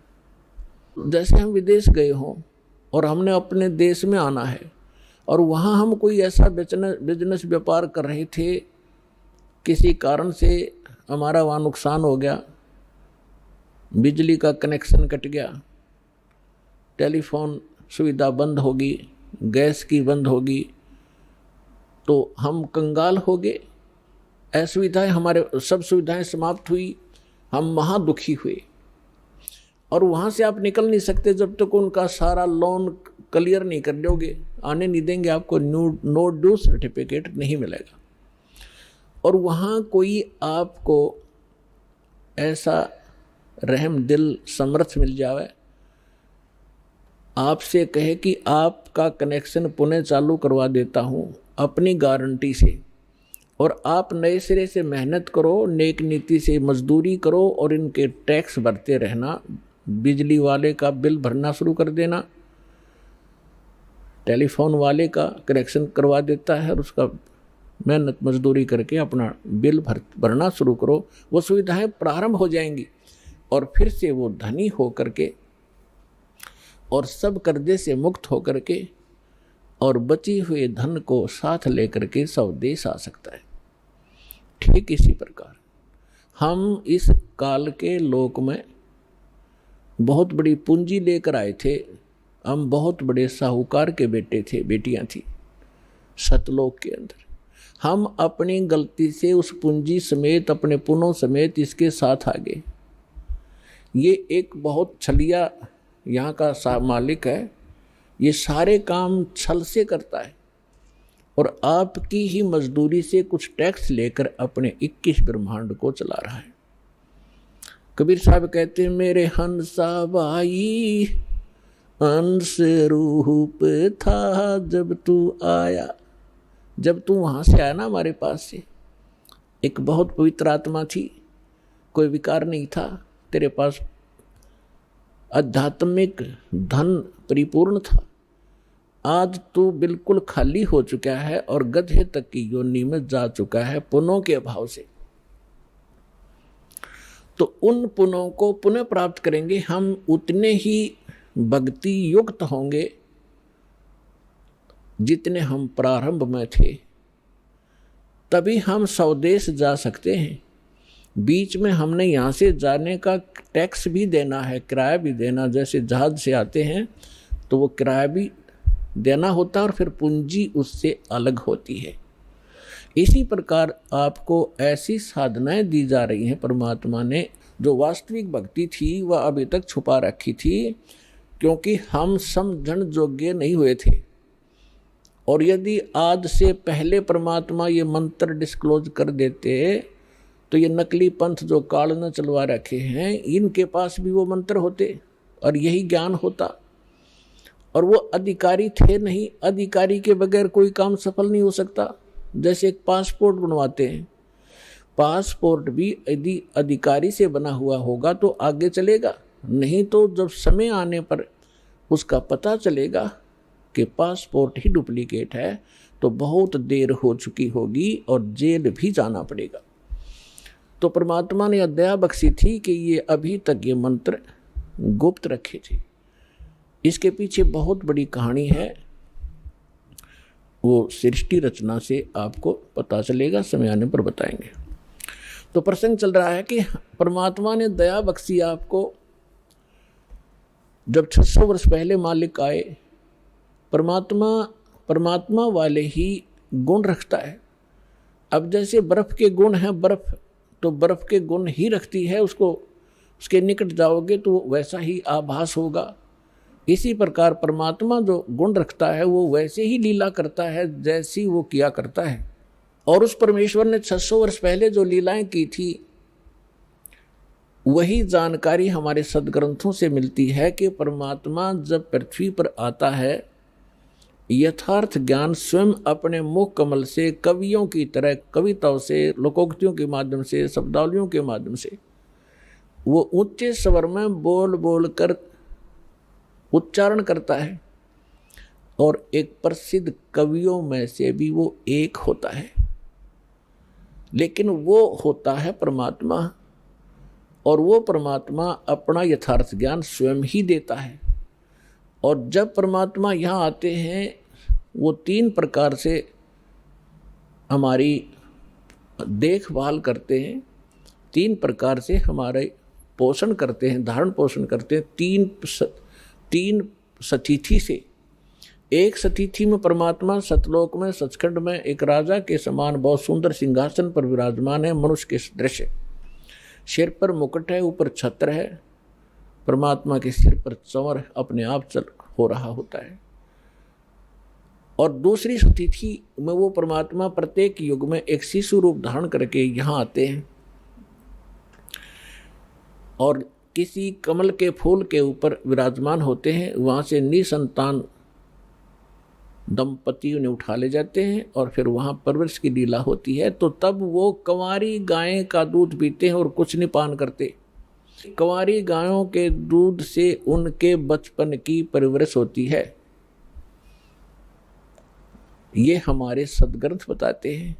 जैसे हम विदेश गए हों और हमने अपने देश में आना है और वहाँ हम कोई ऐसा बिजनेस व्यापार कर रहे थे, किसी कारण से हमारा वहाँ नुकसान हो गया, बिजली का कनेक्शन कट गया, टेलीफोन सुविधा बंद होगी, गैस की बंद होगी, तो हम कंगाल हो गए, असुविधाएं, हमारे सब सुविधाएं समाप्त हुई, हम महादुखी हुए। और वहाँ से आप निकल नहीं सकते जब तक उनका सारा लोन क्लियर नहीं कर दोगे, आने नहीं देंगे, आपको नो ड्यू सर्टिफिकेट नहीं मिलेगा। और वहाँ कोई आपको ऐसा रहम दिल समर्थ मिल जावे, आपसे कहे कि आपका कनेक्शन पुनः चालू करवा देता हूँ अपनी गारंटी से, और आप नए सिरे से मेहनत करो, नेक नीति से मजदूरी करो और इनके टैक्स भरते रहना, बिजली वाले का बिल भरना शुरू कर देना, टेलीफोन वाले का कनेक्शन करवा देता है और उसका मेहनत मजदूरी करके अपना बिल भरना शुरू करो, वो सुविधाएं प्रारंभ हो जाएंगी। और फिर से वो धनी होकर के और सब कर्जे से मुक्त होकर के और बची हुए धन को साथ लेकर के स्वदेश आ सकता है। ठीक इसी प्रकार हम इस काल के लोक में बहुत बड़ी पूंजी लेकर आए थे। हम बहुत बड़े साहूकार के बेटे थे, बेटियां थी सतलोक के अंदर। हम अपनी गलती से उस पूंजी समेत, अपने पुनों समेत इसके साथ आ गए। ये एक बहुत छलिया यहाँ का मालिक है, ये सारे काम छल से करता है और आपकी ही मजदूरी से कुछ टैक्स लेकर अपने 21 ब्रह्मांड को चला रहा है। कबीर साहब कहते हैं, मेरे हंसा भाई अंश रूप था जब तू आया। जब तू वहाँ से आया ना हमारे पास से, एक बहुत पवित्र आत्मा थी, कोई विकार नहीं था, तेरे पास आध्यात्मिक धन परिपूर्ण था। आज तू बिल्कुल खाली हो चुका है और गधे तक की योनि में जा चुका है पुनों के अभाव से। तो उन पुनों को पुनः प्राप्त करेंगे हम, उतने ही भक्ति युक्त होंगे जितने हम प्रारंभ में थे। तभी हम स्वदेश जा सकते हैं। बीच में हमने यहाँ से जाने का टैक्स भी देना है, किराया भी देना। जैसे जहाज से आते हैं तो वो किराया भी देना होता है और फिर पूंजी उससे अलग होती है। इसी प्रकार आपको ऐसी साधनाएं दी जा रही हैं परमात्मा ने, जो वास्तविक भक्ति थी वह अभी तक छुपा रखी थी, क्योंकि हम समझण योग्य नहीं हुए थे। और यदि आज से पहले परमात्मा ये मंत्र डिस्क्लोज कर देते तो ये नकली पंथ जो काल न चलवा रखे हैं, इनके पास भी वो मंत्र होते और यही ज्ञान होता। और वो अधिकारी थे नहीं, अधिकारी के बगैर कोई काम सफल नहीं हो सकता। जैसे एक पासपोर्ट बनवाते हैं, पासपोर्ट भी यदि अधिकारी से बना हुआ होगा तो आगे चलेगा, नहीं तो जब समय आने पर उसका पता चलेगा कि पासपोर्ट ही डुप्लीकेट है तो बहुत देर हो चुकी होगी और जेल भी जाना पड़ेगा। तो परमात्मा ने दया बख्शी थी कि ये अभी तक ये मंत्र गुप्त रखे थे। इसके पीछे बहुत बड़ी कहानी है, वो सृष्टि रचना से आपको पता चलेगा, समय आने पर बताएंगे। तो प्रसंग चल रहा है कि परमात्मा ने दया बख्शी आपको। जब 600 वर्ष पहले मालिक आए, परमात्मा वाले ही गुण रखता है। अब जैसे बर्फ़ के गुण हैं, बर्फ़ के गुण ही रखती है, उसको उसके निकट जाओगे तो वैसा ही आभास होगा। इसी प्रकार परमात्मा जो गुण रखता है वो वैसे ही लीला करता है जैसी वो किया करता है। और उस परमेश्वर ने 600 वर्ष पहले जो लीलाएं की थी वही जानकारी हमारे सदग्रंथों से मिलती है कि परमात्मा जब पृथ्वी पर आता है, यथार्थ ज्ञान स्वयं अपने मुख कमल से कवियों की तरह कविताओं से, लोकोक्तियों के माध्यम से, शब्दावलियों के माध्यम से वो ऊंचे स्वर में बोल बोल कर उच्चारण करता है। और एक प्रसिद्ध कवियों में से भी वो एक होता है, लेकिन वो होता है परमात्मा। और वो परमात्मा अपना यथार्थ ज्ञान स्वयं ही देता है। और जब परमात्मा यहाँ आते हैं वो 3 प्रकार से हमारी देखभाल करते हैं, 3 प्रकार से हमारे पोषण करते हैं, धारण पोषण करते हैं। 3 सतिथि से। एक सतिथि में परमात्मा सतलोक में सचखंड में एक राजा के समान बहुत सुंदर सिंहासन पर विराजमान है, मनुष्य के दृश्य। सिर पर मुकुट है, ऊपर छत्र है, परमात्मा के सिर पर चंवर अपने आप चल हो रहा होता है। और दूसरी सतिथि में वो परमात्मा प्रत्येक युग में एक शिशु रूप धारण करके यहाँ आते हैं और किसी कमल के फूल के ऊपर विराजमान होते हैं। वहाँ से निसंतान दंपति उन्हें उठा ले जाते हैं और फिर वहाँ परवरिश की लीला होती है। तो तब वो कंवारी गाय का दूध पीते हैं और कुछ नहीं पान करते। कंवारी गायों के दूध से उनके बचपन की परवरिश होती है। ये हमारे सदग्रंथ बताते हैं।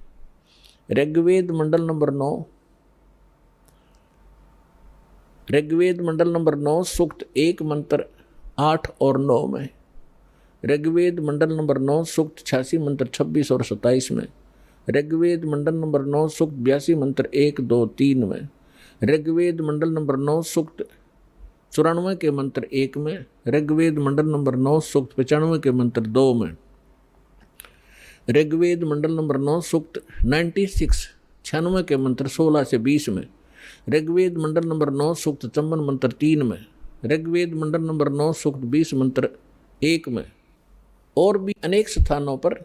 ऋग्वेद मंडल नंबर 9 ऋग्वेद मंडल नंबर 9 सूक्त 1 मंत्र 8 और 9 में, ऋग्वेद मंडल नंबर 9 सूक्त 86 मंत्र 26 और 27 में, ऋग्वेद मंडल नंबर 9 सूक्त 82 मंत्र 1, 2, 3 में, ऋग्वेद मंडल नंबर 9 सूक्त 94 के मंत्र 1 में, ऋग्वेद मंडल नंबर 9 सूक्त 95 के मंत्र 2 में, ऋग्वेद मंडल नंबर 9 सूक्त 96 के मंत्र 16 से 20 में, ऋग्वेद मंडल नंबर 9 सूक्त 54 मंत्र 3 में, ऋग्वेद मंडल नंबर 9 सूक्त 20 मंत्र 1 में, और भी अनेक स्थानों पर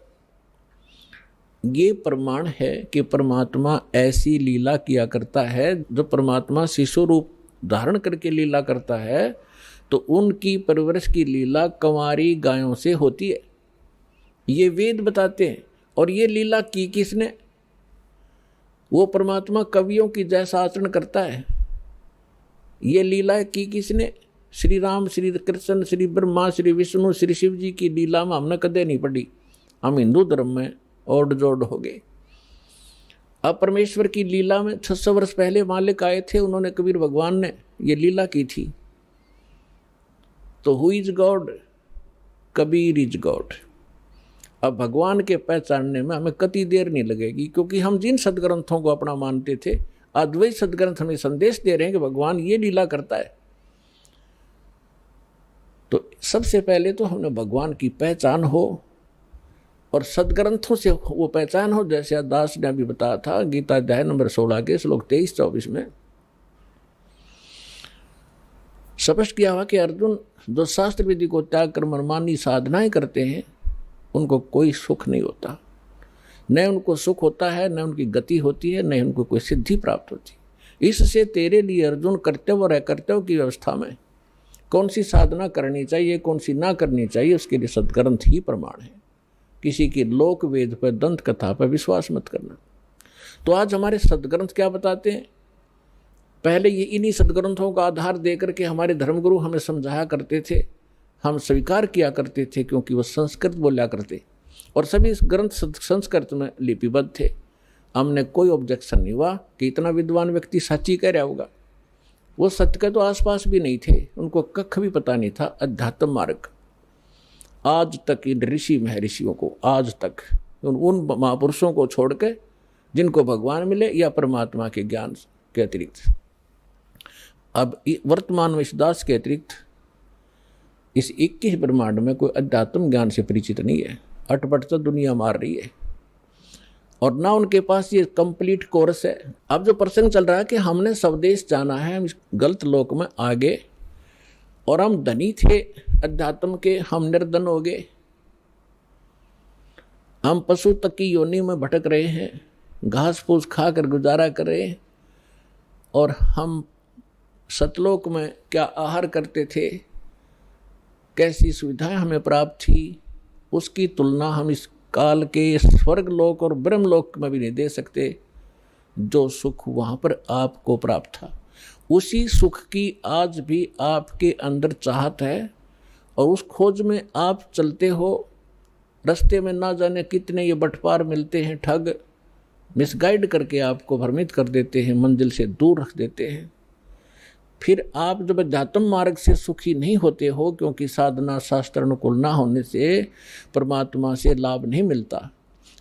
ये प्रमाण है कि परमात्मा ऐसी लीला किया करता है। जो परमात्मा शिशु रूप धारण करके लीला करता है तो उनकी परवरिश की लीला कंवारी गायों से होती है, ये वेद बताते हैं। और ये लीला की किसने? वो परमात्मा कवियों की जैसा आचरण करता है। ये लीला की किसने? श्री राम, श्री कृष्ण, श्री ब्रह्मा, श्री विष्णु, श्री शिव जी की लीला में हमने कदे नहीं पढ़ी। हम हिंदू धर्म में ओड जोड़ हो गए। अब परमेश्वर की लीला में 600 वर्ष पहले मालिक आए थे, उन्होंने कबीर भगवान ने ये लीला की थी। तो who is God? Kabir is God. अब भगवान के पहचानने में हमें कति देर नहीं लगेगी, क्योंकि हम जिन सदग्रंथों को अपना मानते थे, अद्वैत सदग्रंथ हमें संदेश दे रहे हैं कि भगवान ये लीला करता है। तो सबसे पहले तो हमें भगवान की पहचान हो और सदग्रंथों से वो पहचान हो। जैसे दास ने अभी बताया था, गीता अध्याय नंबर 16 के श्लोक 23-24 में स्पष्ट किया हुआ कि अर्जुन, जो शास्त्र विधि को त्याग कर मनमानी साधनाएं करते हैं उनको कोई सुख नहीं होता। न उनको सुख होता है, न उनकी गति होती है, न उनको कोई सिद्धि प्राप्त होती। इससे तेरे लिए अर्जुन कर्तव्य और अकर्तव्य की व्यवस्था में कौन सी साधना करनी चाहिए, कौन सी ना करनी चाहिए, उसके लिए सदग्रंथ ही प्रमाण है। किसी की लोक वेद पर, दंत कथा पर विश्वास मत करना। तो आज हमारे सदग्रंथ क्या बताते हैं? पहले ये इन्हीं सदग्रंथों का आधार देकर के हमारे धर्मगुरु हमें समझाया करते थे, हम स्वीकार किया करते थे, क्योंकि वो संस्कृत बोला करते और सभी ग्रंथ संस्कृत में लिपिबद्ध थे। हमने कोई ऑब्जेक्शन नहीं हुआ कि इतना विद्वान व्यक्ति सच्ची कह रहा होगा। वो सत्य के तो आसपास भी नहीं थे, उनको कख भी पता नहीं था अध्यात्म मार्ग। आज तक इन ऋषि महर्षियों को, आज तक उन महापुरुषों को छोड़ के जिनको भगवान मिले या परमात्मा के ज्ञान के अतिरिक्त, अब वर्तमान में इस दास के अतिरिक्त इस 21 ब्रह्मांड में कोई अध्यात्म ज्ञान से परिचित नहीं है। अटपट तो दुनिया मार रही है और ना उनके पास ये कंप्लीट कोर्स है। अब जो प्रसंग चल रहा है कि हमने स्वदेश जाना है, हम इस गलत लोक में आ गए और हम धनी थे अध्यात्म के, हम निर्धन हो गए। हम पशु तक की योनि में भटक रहे हैं, घास फूस खा कर गुजारा कर रहे हैं। और हम सतलोक में क्या आहार करते थे, कैसी सुविधाएं हमें प्राप्त थी, उसकी तुलना हम इस काल के स्वर्ग लोक और ब्रह्मलोक में भी नहीं दे सकते। जो सुख वहाँ पर आपको प्राप्त था, उसी सुख की आज भी आपके अंदर चाहत है और उस खोज में आप चलते हो। रास्ते में ना जाने कितने ये बटपार मिलते हैं, ठग मिसगाइड करके आपको भ्रमित कर देते हैं, मंजिल से दूर रख देते हैं। फिर आप जब अध्यात्म मार्ग से सुखी नहीं होते हो, क्योंकि साधना शास्त्र अनुकूल ना होने से परमात्मा से लाभ नहीं मिलता,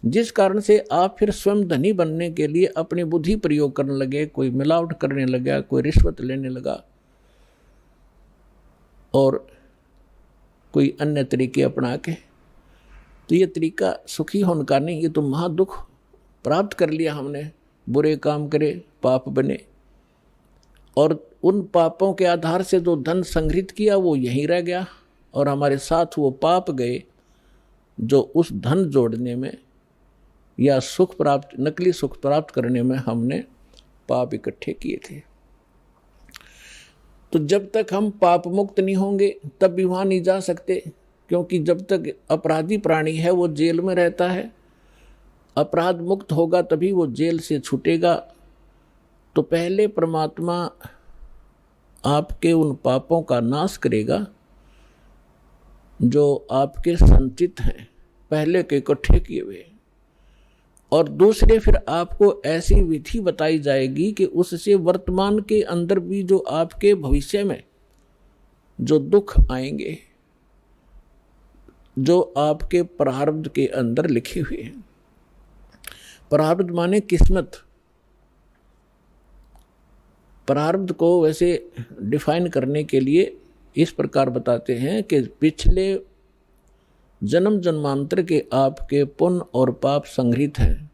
जिस कारण से आप फिर स्वयं धनी बनने के लिए अपनी बुद्धि प्रयोग करने लगे, कोई मिलावट करने लगा, कोई रिश्वत लेने लगा और कोई अन्य तरीके अपना के। तो ये तरीका सुखी होने का नहीं, ये तो महादुख प्राप्त कर लिया हमने। बुरे काम करे, पाप बने और उन पापों के आधार से जो धन संग्रहित किया वो यहीं रह गया और हमारे साथ वो पाप गए जो उस धन जोड़ने में या सुख प्राप्त, नकली सुख प्राप्त करने में हमने पाप इकट्ठे किए थे। तो जब तक हम पाप मुक्त नहीं होंगे तब भी वहाँ नहीं जा सकते, क्योंकि जब तक अपराधी प्राणी है वो जेल में रहता है। अपराध मुक्त होगा तभी वो जेल से छूटेगा। तो पहले परमात्मा आपके उन पापों का नाश करेगा जो आपके संचित हैं, पहले के इकट्ठे किए हुए, और दूसरे फिर आपको ऐसी विधि बताई जाएगी कि उससे वर्तमान के अंदर भी जो आपके भविष्य में जो दुख आएंगे, जो आपके प्रारब्ध के अंदर लिखे हुए हैं। प्रारब्ध माने किस्मत। प्रारब्ध को वैसे डिफाइन करने के लिए इस प्रकार बताते हैं कि पिछले जन्म जन्मांतर के आपके पुण्य और पाप संग्रहित हैं,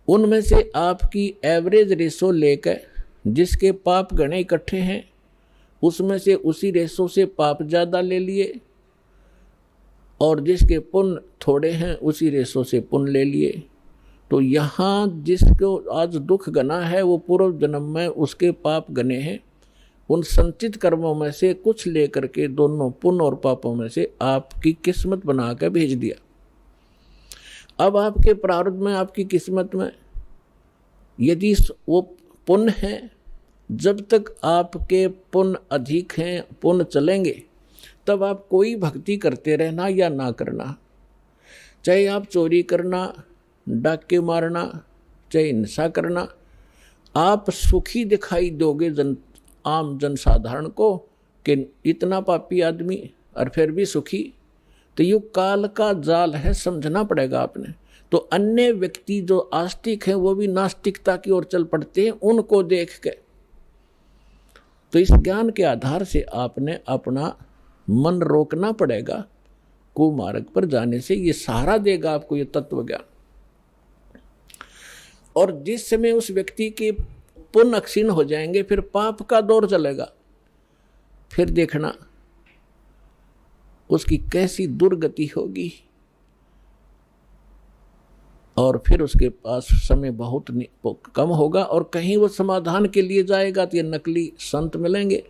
उनमें से आपकी एवरेज रेशो लेकर जिसके पाप गणे इकट्ठे हैं उसमें से उसी रेशो से पाप ज़्यादा ले लिए, और जिसके पुण्य थोड़े हैं उसी रेशो से पुण्य ले लिए। तो यहाँ जिसको आज दुख गना है वो पूर्व जन्म में उसके पाप गने हैं, उन संचित कर्मों में से कुछ लेकर के दोनों पुण्य और पापों में से आपकी किस्मत बना कर भेज दिया। अब आपके प्रारब्ध में, आपकी किस्मत में यदि वो पुण्य है, जब तक आपके पुण्य अधिक हैं, पुण्य चलेंगे, तब आप कोई भक्ति करते रहना या ना करना, चाहे आप चोरी करना, डाके मारना, चाहे हिंसा करना, आप सुखी दिखाई दोगे आम जनसाधारण को कि इतना पापी आदमी और फिर भी सुखी। तो ये काल का जाल है, समझना पड़ेगा आपने। तो अन्य व्यक्ति जो आस्तिक हैं वो भी नास्तिकता की ओर चल पड़ते हैं उनको देख के। तो इस ज्ञान के आधार से आपने अपना मन रोकना पड़ेगा कुमार्ग पर जाने से। ये सहारा देगा आपको ये तत्व ज्ञान। और जिस समय उस व्यक्ति के पुण्य क्षीण हो जाएंगे, फिर पाप का दौर चलेगा, फिर देखना उसकी कैसी दुर्गति होगी, और फिर उसके पास समय बहुत कम होगा, और कहीं वो समाधान के लिए जाएगा तो ये नकली संत मिलेंगे,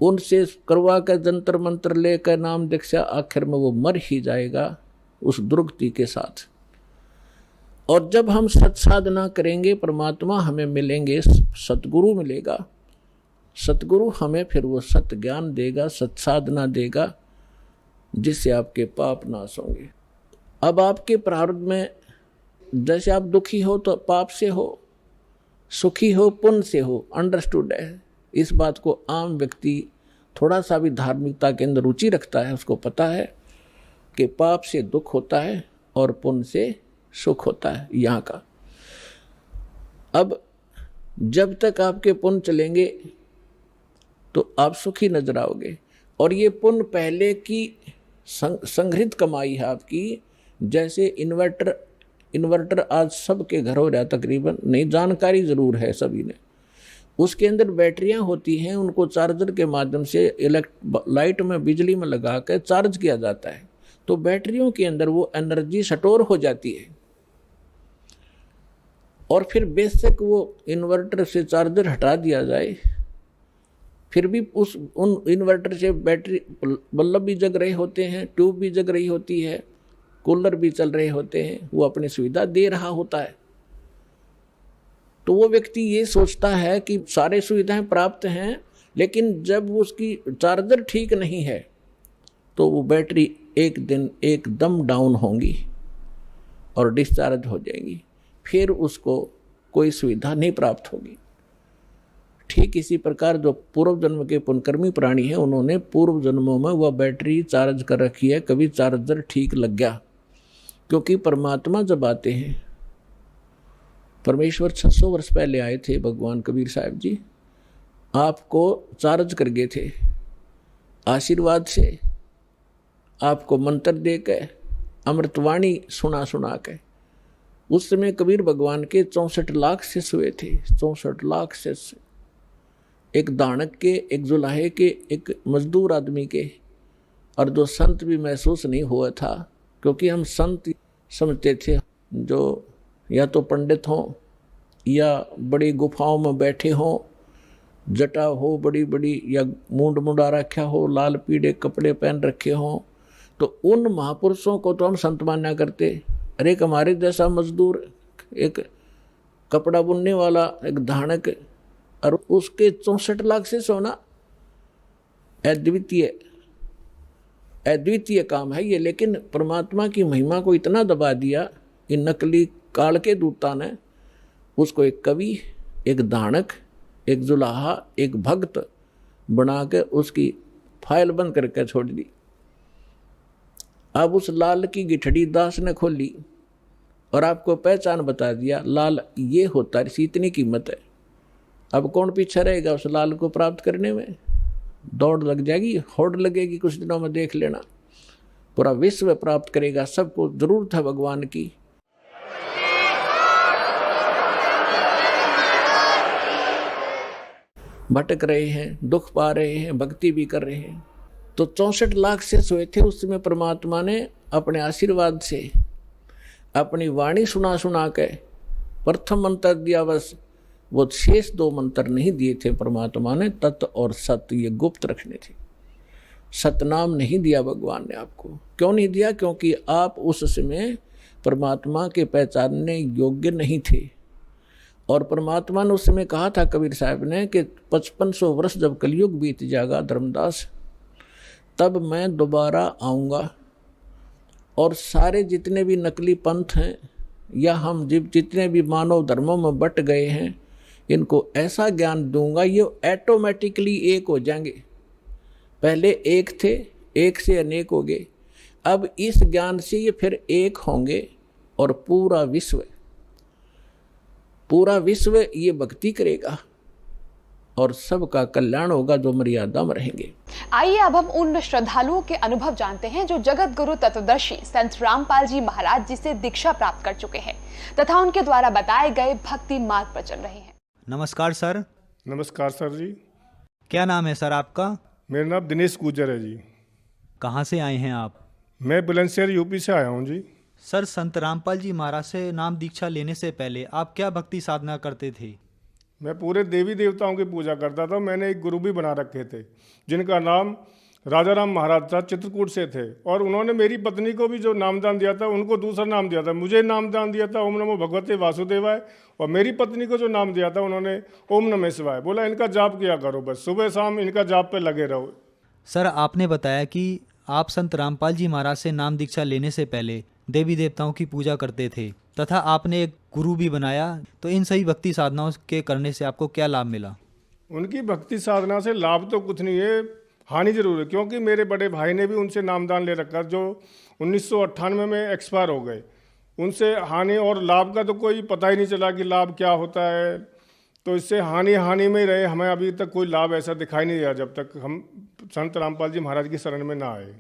उनसे करवा कर जंतर मंत्र लेकर नाम दीक्षा, आखिर में वो मर ही जाएगा उस दुर्गति के साथ। और जब हम सत साधना करेंगे, परमात्मा हमें मिलेंगे, सतगुरु मिलेगा, सतगुरु हमें फिर वो सत ज्ञान देगा, सत साधना देगा, जिससे आपके पाप नाश होंगे। अब आपके प्रारब्ध में जैसे आप दुखी हो तो पाप से हो, सुखी हो पुण्य से हो, अंडरस्टूड है। इस बात को आम व्यक्ति थोड़ा सा भी धार्मिकता के अंदर रुचि रखता है, उसको पता है कि पाप से दुख होता है और पुण्य से सुख होता है यहाँ का। अब जब तक आपके पुण्य चलेंगे तो आप सुखी नजर आओगे, और ये पुण्य पहले की संग्रहित कमाई है आपकी। जैसे इन्वर्टर आज सबके घर हो रहा है तकरीबन, नहीं जानकारी ज़रूर है सभी ने। उसके अंदर बैटरियां होती हैं, उनको चार्जर के माध्यम से लाइट में बिजली में लगा कर चार्ज किया जाता है। तो बैटरियों के अंदर वो एनर्जी स्टोर हो जाती है, और फिर बेशक वो इन्वर्टर से चार्जर हटा दिया जाए, फिर भी उन इन्वर्टर से बैटरी बल्ब भी जग रहे होते हैं, ट्यूब भी जग रही होती है, कूलर भी चल रहे होते हैं, वो अपनी सुविधा दे रहा होता है। तो वो व्यक्ति ये सोचता है कि सारे सुविधाएं प्राप्त हैं, लेकिन जब उसकी चार्जर ठीक नहीं है तो वो बैटरी एक दिन एकदम डाउन होंगी और डिस्चार्ज हो जाएंगी, फिर उसको कोई सुविधा नहीं प्राप्त होगी। ठीक इसी प्रकार जो पूर्व जन्म के पुण्यकर्मी प्राणी हैं, उन्होंने पूर्व जन्मों में वह बैटरी चार्ज कर रखी है, कभी चार्जर ठीक लग गया। क्योंकि परमात्मा जब आते हैं, परमेश्वर 600 वर्ष पहले आए थे, भगवान कबीर साहब जी आपको चार्ज कर गए थे आशीर्वाद से, आपको मंत्र दे के, अमृतवाणी सुना के। उस समय कबीर भगवान के 64 लाख शिष्य हुए थे, 64 लाख शिष्य, एक दानक के, एक जुलाहे के, एक मजदूर आदमी के, और जो संत भी महसूस नहीं हुआ था, क्योंकि हम संत समझते थे जो या तो पंडित हों या बड़ी गुफाओं में बैठे हों, जटा हो बड़ी बड़ी, या मूंड मुंडा रखा हो, लाल पीले कपड़े पहन रखे हों, तो उन महापुरुषों को तो हम संत माना करते। अरे एक हमारे जैसा मजदूर, एक कपड़ा बुनने वाला, एक धानक, और उसके 64 लाख से सोना अद्वितीय। अद्वितीय काम है ये। लेकिन परमात्मा की महिमा को इतना दबा दिया इन नकली काल के दूता ने, उसको एक कवि, एक दानक, एक जुलाहा, एक भक्त बना के उसकी फाइल बंद करके छोड़ दी। अब उस लाल की गिठड़ी दास ने खोली और आपको पहचान बता दिया, लाल ये होता है, इसी इतनी कीमत है। अब कौन पीछे रहेगा उस लाल को प्राप्त करने में? दौड़ लग जाएगी, होड़ लगेगी, कुछ दिनों में देख लेना। पूरा विश्व प्राप्त करेगा, सबको जरूरत है भगवान की। भटक रहे हैं, दुख पा रहे हैं, भक्ति भी कर रहे हैं। तो 64 लाख से सोए थे उस समय परमात्मा ने अपने आशीर्वाद से अपनी वाणी सुना सुना के प्रथम मंत्र दिया, बस वो शेष 2 मंत्र नहीं दिए थे परमात्मा ने। तत् और सत्य ये गुप्त रखने थे। सतनाम नहीं दिया भगवान ने आपको। क्यों नहीं दिया? क्योंकि आप उस समय परमात्मा के पहचानने योग्य नहीं थे। और परमात्मा ने उस समय कहा था कबीर साहब ने कि 5500 वर्ष जब कलयुग बीत जाएगा धर्मदास, तब मैं दोबारा आऊँगा और सारे जितने भी नकली पंथ हैं या हम जितने भी मानव धर्मों में बट गए हैं, इनको ऐसा ज्ञान दूंगा ये ऑटोमेटिकली एक हो जाएंगे। पहले एक थे, एक से अनेक हो गए, अब इस ज्ञान से ये फिर एक होंगे और पूरा विश्व ये भक्ति करेगा और सबका कल्याण होगा जो मर्यादा में रहेंगे। आइए अब हम उन श्रद्धालुओं के अनुभव जानते हैं जो जगत गुरु तत्वदर्शी संत रामपाल जी महाराज जी से दीक्षा प्राप्त कर चुके हैं तथा उनके द्वारा बताए गए भक्ति मार्ग पर चल रहे हैं। नमस्कार सर। नमस्कार सर जी। क्या नाम है सर आपका? मेरा नाम दिनेश गुजर है जी। कहाँ से आए हैं आप? मैं बुलंदशहर यूपी से आया हूँ जी। सर, संत रामपाल जी महाराज से नाम दीक्षा लेने से पहले आप क्या भक्ति साधना करते थे? मैं पूरे देवी देवताओं की पूजा करता था। मैंने एक गुरु भी बना रखे थे जिनका नाम राजा राम महाराज था, चित्रकूट से थे। और उन्होंने मेरी पत्नी को भी जो नामदान दिया था उनको दूसरा नाम दिया था। मुझे नामदान दिया था ओम नमो भगवते वासुदेवाय, और मेरी पत्नी को जो नाम दिया था उन्होंने ओम नमः शिवाय। बोला इनका जाप किया करो, बस सुबह शाम इनका जाप पे लगे रहो। सर, आपने बताया कि आप संत रामपाल जी महाराज से नाम दीक्षा लेने से पहले देवी देवताओं की पूजा करते थे तथा आपने एक गुरु भी बनाया, तो इन सही भक्ति साधनाओं के करने से आपको क्या लाभ मिला? उनकी भक्ति साधना से लाभ तो कुछ नहीं है, हानि जरूर है। क्योंकि मेरे बड़े भाई ने भी उनसे नामदान ले रखा जो 1998 में एक्सपायर हो गए। उनसे हानि और लाभ का तो कोई पता ही नहीं चला कि लाभ क्या होता है। तो इससे हानि में रहे। हमें अभी तक कोई लाभ ऐसा दिखाई नहीं दिया जब तक हम संत रामपाल जी महाराज की शरण में ना आए।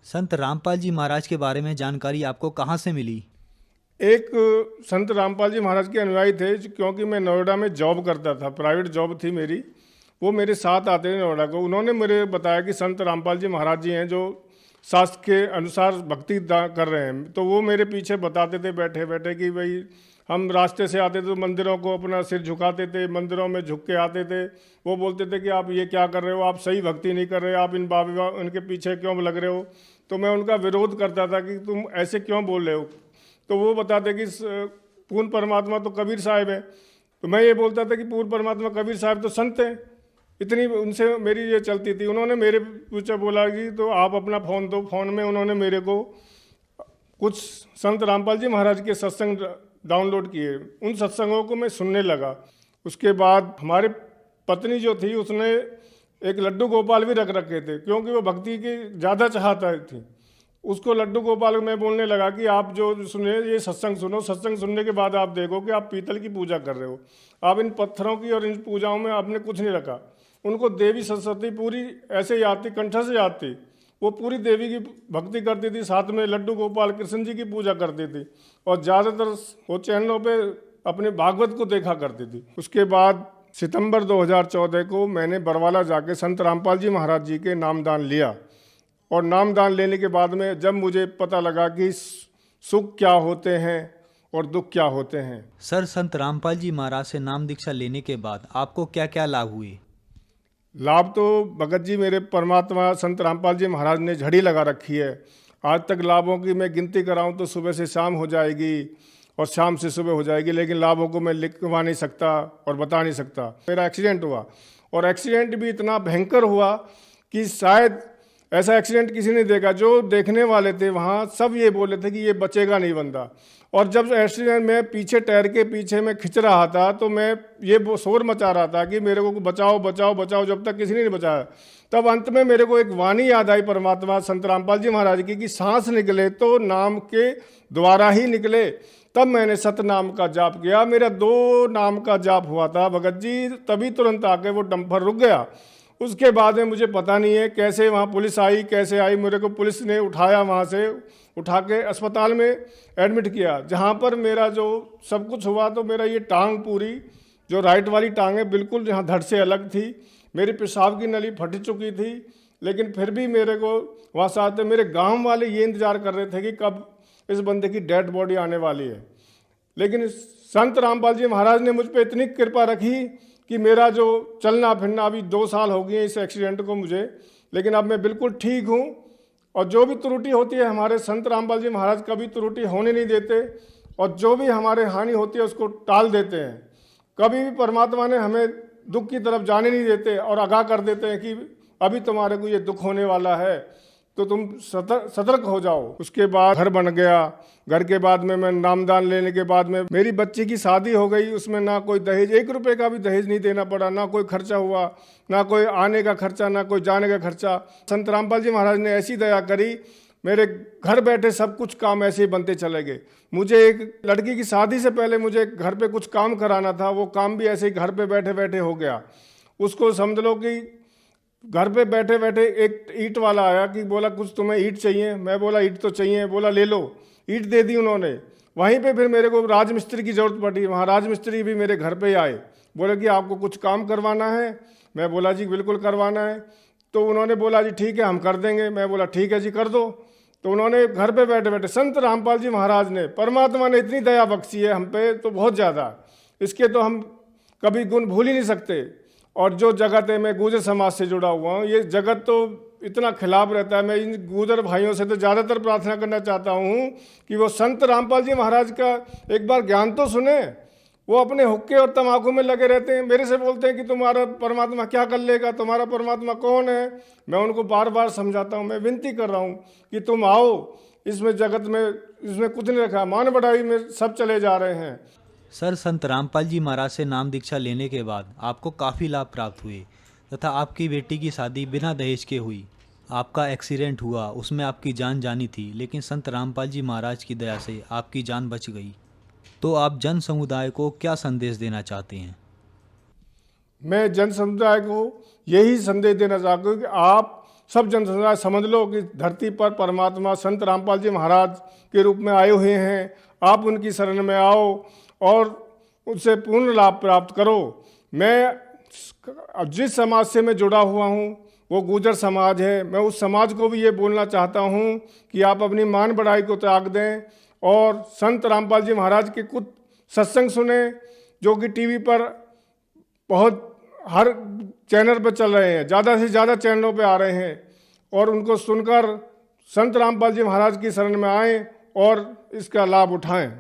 संत रामपाल जी महाराज के बारे में जानकारी आपको कहाँ से मिली? एक संत रामपाल जी महाराज के अनुयायी थे, क्योंकि मैं नोएडा में जॉब करता था, प्राइवेट जॉब थी मेरी। वो मेरे साथ आते थे नोएडा को। उन्होंने मुझे बताया कि संत रामपाल जी महाराज जी हैं जो शास्त्र के अनुसार भक्ति कर रहे हैं। तो वो मेरे पीछे बताते थे बैठे बैठे कि भाई हम रास्ते से आते थे तो मंदिरों को अपना सिर झुकाते थे, मंदिरों में झुक के आते थे। वो बोलते थे कि आप ये क्या कर रहे हो, आप सही भक्ति नहीं कर रहे, आप इन बाबा उनके पीछे क्यों लग रहे हो। तो मैं उनका विरोध करता था कि तुम ऐसे क्यों बोल रहे हो। तो वो बताते कि पूर्ण परमात्मा तो कबीर साहब है। तो मैं ये बोलता था कि पूर्ण परमात्मा कबीर साहब तो संत हैं। इतनी उनसे मेरी ये चलती थी। उन्होंने मेरे पूछा, बोला कि तो आप अपना फ़ोन दो। फ़ोन में उन्होंने मेरे को कुछ संत रामपाल जी महाराज के सत्संग डाउनलोड किए। उन सत्संगों को मैं सुनने लगा। उसके बाद हमारे पत्नी जो थी उसने एक लड्डू गोपाल भी रख रखे थे, क्योंकि वो भक्ति की ज़्यादा चाहता थी। उसको लड्डू गोपाल मैं बोलने लगा कि आप जो सुने ये सत्संग सुनो, सत्संग सुनने के बाद आप देखो कि आप पीतल की पूजा कर रहे हो, आप इन पत्थरों की और इन पूजाओं में आपने कुछ नहीं रखा। उनको देवी सरस्वती पूरी ऐसे याद थी, कंठ से याद थी। वो पूरी देवी की भक्ति करती थी, साथ में लड्डू गोपाल कृष्ण जी की पूजा करती थी, और ज़्यादातर वो चैनलों पे अपने भागवत को देखा करती थी। उसके बाद सितंबर 2014 को मैंने बरवाला जाके संत रामपाल जी महाराज जी के नामदान लिया। और नामदान लेने के बाद में जब मुझे पता लगा कि सुख क्या होते हैं और दुख क्या होते हैं। सर, संत रामपाल जी महाराज से नाम दीक्षा लेने के बाद आपको क्या क्या लाभ हुए? लाभ तो भगत जी मेरे परमात्मा संत रामपाल जी महाराज ने झड़ी लगा रखी है। आज तक लाभों की मैं गिनती कराऊं तो सुबह से शाम हो जाएगी और शाम से सुबह हो जाएगी, लेकिन लाभों को मैं लिखवा नहीं सकता और बता नहीं सकता। मेरा एक्सीडेंट हुआ, और एक्सीडेंट भी इतना भयंकर हुआ कि शायद ऐसा एक्सीडेंट किसी ने देखा। जो देखने वाले थे वहाँ सब ये बोले थे कि ये बचेगा नहीं बंदा। और जब एक्सीडेंट में पीछे टायर के पीछे मैं खिंच रहा था तो मैं ये शोर मचा रहा था कि मेरे को बचाओ बचाओ बचाओ, जब तक किसी ने नहीं बचाया। तब अंत में मेरे को एक वाणी याद आई परमात्मा संत रामपाल जी महाराज की कि सांस निकले तो नाम के द्वारा ही निकले। तब मैंने सतनाम का जाप किया। मेरा 2 नाम का जाप हुआ था भगत जी, तभी तुरंत आके वो डंपर रुक गया। उसके बाद में मुझे पता नहीं है कैसे वहाँ पुलिस आई, कैसे आई। मेरे को पुलिस ने उठाया, वहाँ से उठा के अस्पताल में एडमिट किया, जहाँ पर मेरा जो सब कुछ हुआ तो मेरा ये टांग पूरी जो राइट वाली टांग है बिल्कुल यहाँ धड़ से अलग थी। मेरी पेशाब की नली फट चुकी थी, लेकिन फिर भी मेरे को वहाँ से आते मेरे गाँव वाले ये इंतज़ार कर रहे थे कि कब इस बंदे की डेड बॉडी आने वाली है। लेकिन संत रामपाल जी महाराज ने मुझ पर इतनी कृपा रखी कि मेरा जो चलना फिरना, अभी 2 साल हो गए इस एक्सीडेंट को मुझे, लेकिन अब मैं बिल्कुल ठीक हूँ। और जो भी त्रुटि होती है हमारे संत रामपाल जी महाराज कभी त्रुटि होने नहीं देते, और जो भी हमारे हानि होती है उसको टाल देते हैं। कभी भी परमात्मा ने हमें दुख की तरफ जाने नहीं देते और आगाह कर देते हैं कि अभी तुम्हारे को ये दुख होने वाला है तो तुम सतर्क हो जाओ। उसके बाद घर बन गया। घर के बाद में मैं नामदान लेने के बाद में मेरी बच्ची की शादी हो गई। उसमें ना कोई दहेज, 1 रुपये का भी दहेज नहीं देना पड़ा, ना कोई खर्चा हुआ, ना कोई आने का खर्चा, ना कोई जाने का खर्चा। संत रामपाल जी महाराज ने ऐसी दया करी, मेरे घर बैठे सब कुछ काम ऐसे ही बनते चले गए। मुझे एक लड़की की शादी से पहले मुझे घर पे कुछ काम कराना था, वो काम भी ऐसे ही घर पे बैठे बैठे हो गया। उसको समझ लो कि घर पे बैठे बैठे एक ईंट वाला आया कि बोला कुछ तुम्हें ईंट चाहिए। मैं बोला ईंट तो चाहिए। बोला ले लो, ईंट दे दी उन्होंने। वहीं पे फिर मेरे को राजमिस्त्री की ज़रूरत पड़ी। वहाँ राजमिस्त्री भी मेरे घर पे आए, बोले कि आपको कुछ काम करवाना है। मैं बोला जी बिल्कुल करवाना है। तो उन्होंने बोला जी ठीक है हम कर देंगे। मैं बोला ठीक है जी कर दो। तो उन्होंने घर पे बैठे बैठे संत रामपाल जी महाराज ने, परमात्मा ने इतनी दया बख्शी है हम पे तो बहुत ज़्यादा, इसके तो हम कभी गुण भूल ही नहीं सकते। और जो जगत है, मैं गुर्जर समाज से जुड़ा हुआ हूँ, ये जगत तो इतना खिलाफ रहता है। मैं इन गुर्जर भाइयों से तो ज़्यादातर प्रार्थना करना चाहता हूँ कि वो संत रामपाल जी महाराज का एक बार ज्ञान तो सुने। वो अपने हुक्के और तम्बाकू में लगे रहते हैं। मेरे से बोलते हैं कि तुम्हारा परमात्मा क्या कर लेगा, तुम्हारा परमात्मा कौन है। मैं उनको बार बार समझाता हूँ, मैं विनती कर रहा हूँ कि तुम आओ, इसमें जगत में इसमें कुछ नहीं रखा, मान बढ़ाई में सब चले जा रहे हैं। सर, संत रामपाल जी महाराज से नाम दीक्षा लेने के बाद आपको काफ़ी लाभ प्राप्त हुए तथा आपकी बेटी की शादी बिना दहेज के हुई। आपका एक्सीडेंट हुआ, उसमें आपकी जान जानी थी, लेकिन संत रामपाल जी महाराज की दया से आपकी जान बच गई। तो आप जन समुदाय को क्या संदेश देना चाहते हैं? मैं जन समुदाय को यही संदेश देना चाहता हूँ कि आप सब जन समुदाय समझ लो कि धरती पर परमात्मा संत रामपाल जी महाराज के रूप में आए हुए हैं। आप उनकी शरण में आओ और उनसे पूर्ण लाभ प्राप्त करो। मैं जिस समाज से मैं जुड़ा हुआ हूँ वो गुर्जर समाज है। मैं उस समाज को भी ये बोलना चाहता हूँ कि आप अपनी मान बढ़ाई को त्याग दें और संत रामपाल जी महाराज के कुछ सत्संग सुने, जो कि टीवी पर बहुत हर चैनल पर चल रहे हैं, ज़्यादा से ज़्यादा चैनलों पे आ रहे हैं, और उनको सुनकर संत रामपाल जी महाराज की शरण में आएं और इसका लाभ उठाएं।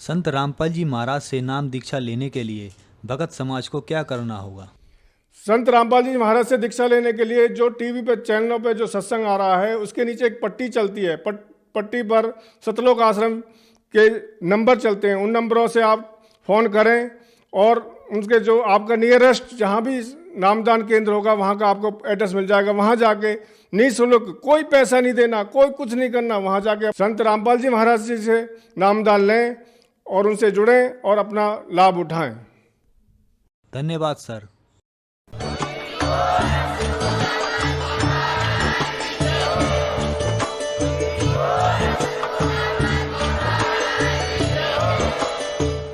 संत रामपाल जी महाराज से नाम दीक्षा लेने के लिए भगत समाज को क्या करना होगा? संत रामपाल जी महाराज से दीक्षा लेने के लिए जो टीवी पे चैनलों पे जो सत्संग आ रहा है उसके नीचे एक पट्टी चलती है। पट्टी पर सतलोक आश्रम के नंबर चलते हैं। उन नंबरों से आप फ़ोन करें और उनके जो आपका नियरेस्ट जहाँ भी नामदान केंद्र होगा वहाँ का आपको एड्रेस मिल जाएगा। वहाँ जाके निःशुल्क, कोई पैसा नहीं देना, कोई कुछ नहीं करना, वहाँ जाके संत रामपाल जी महाराज जी से नामदान लें और उनसे जुड़ें और अपना लाभ उठाएं। धन्यवाद सर।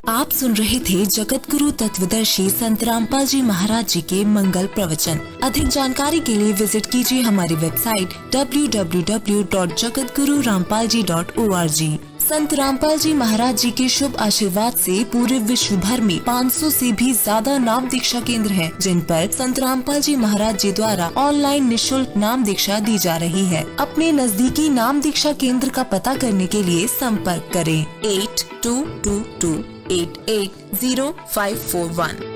आप सुन रहे थे जगत गुरु तत्वदर्शी संत रामपाल जी महाराज जी के मंगल प्रवचन। अधिक जानकारी के लिए विजिट कीजिए हमारी वेबसाइट www.jagatgururampalji.org। संत रामपाल जी महाराज जी के शुभ आशीर्वाद से पूरे विश्व भर में 500 से भी ज्यादा नाम दीक्षा केंद्र हैं, जिन पर संत रामपाल जी महाराज जी द्वारा ऑनलाइन निःशुल्क नाम दीक्षा दी जा रही है। अपने नजदीकी नाम दीक्षा केंद्र का पता करने के लिए संपर्क करें 8222880541।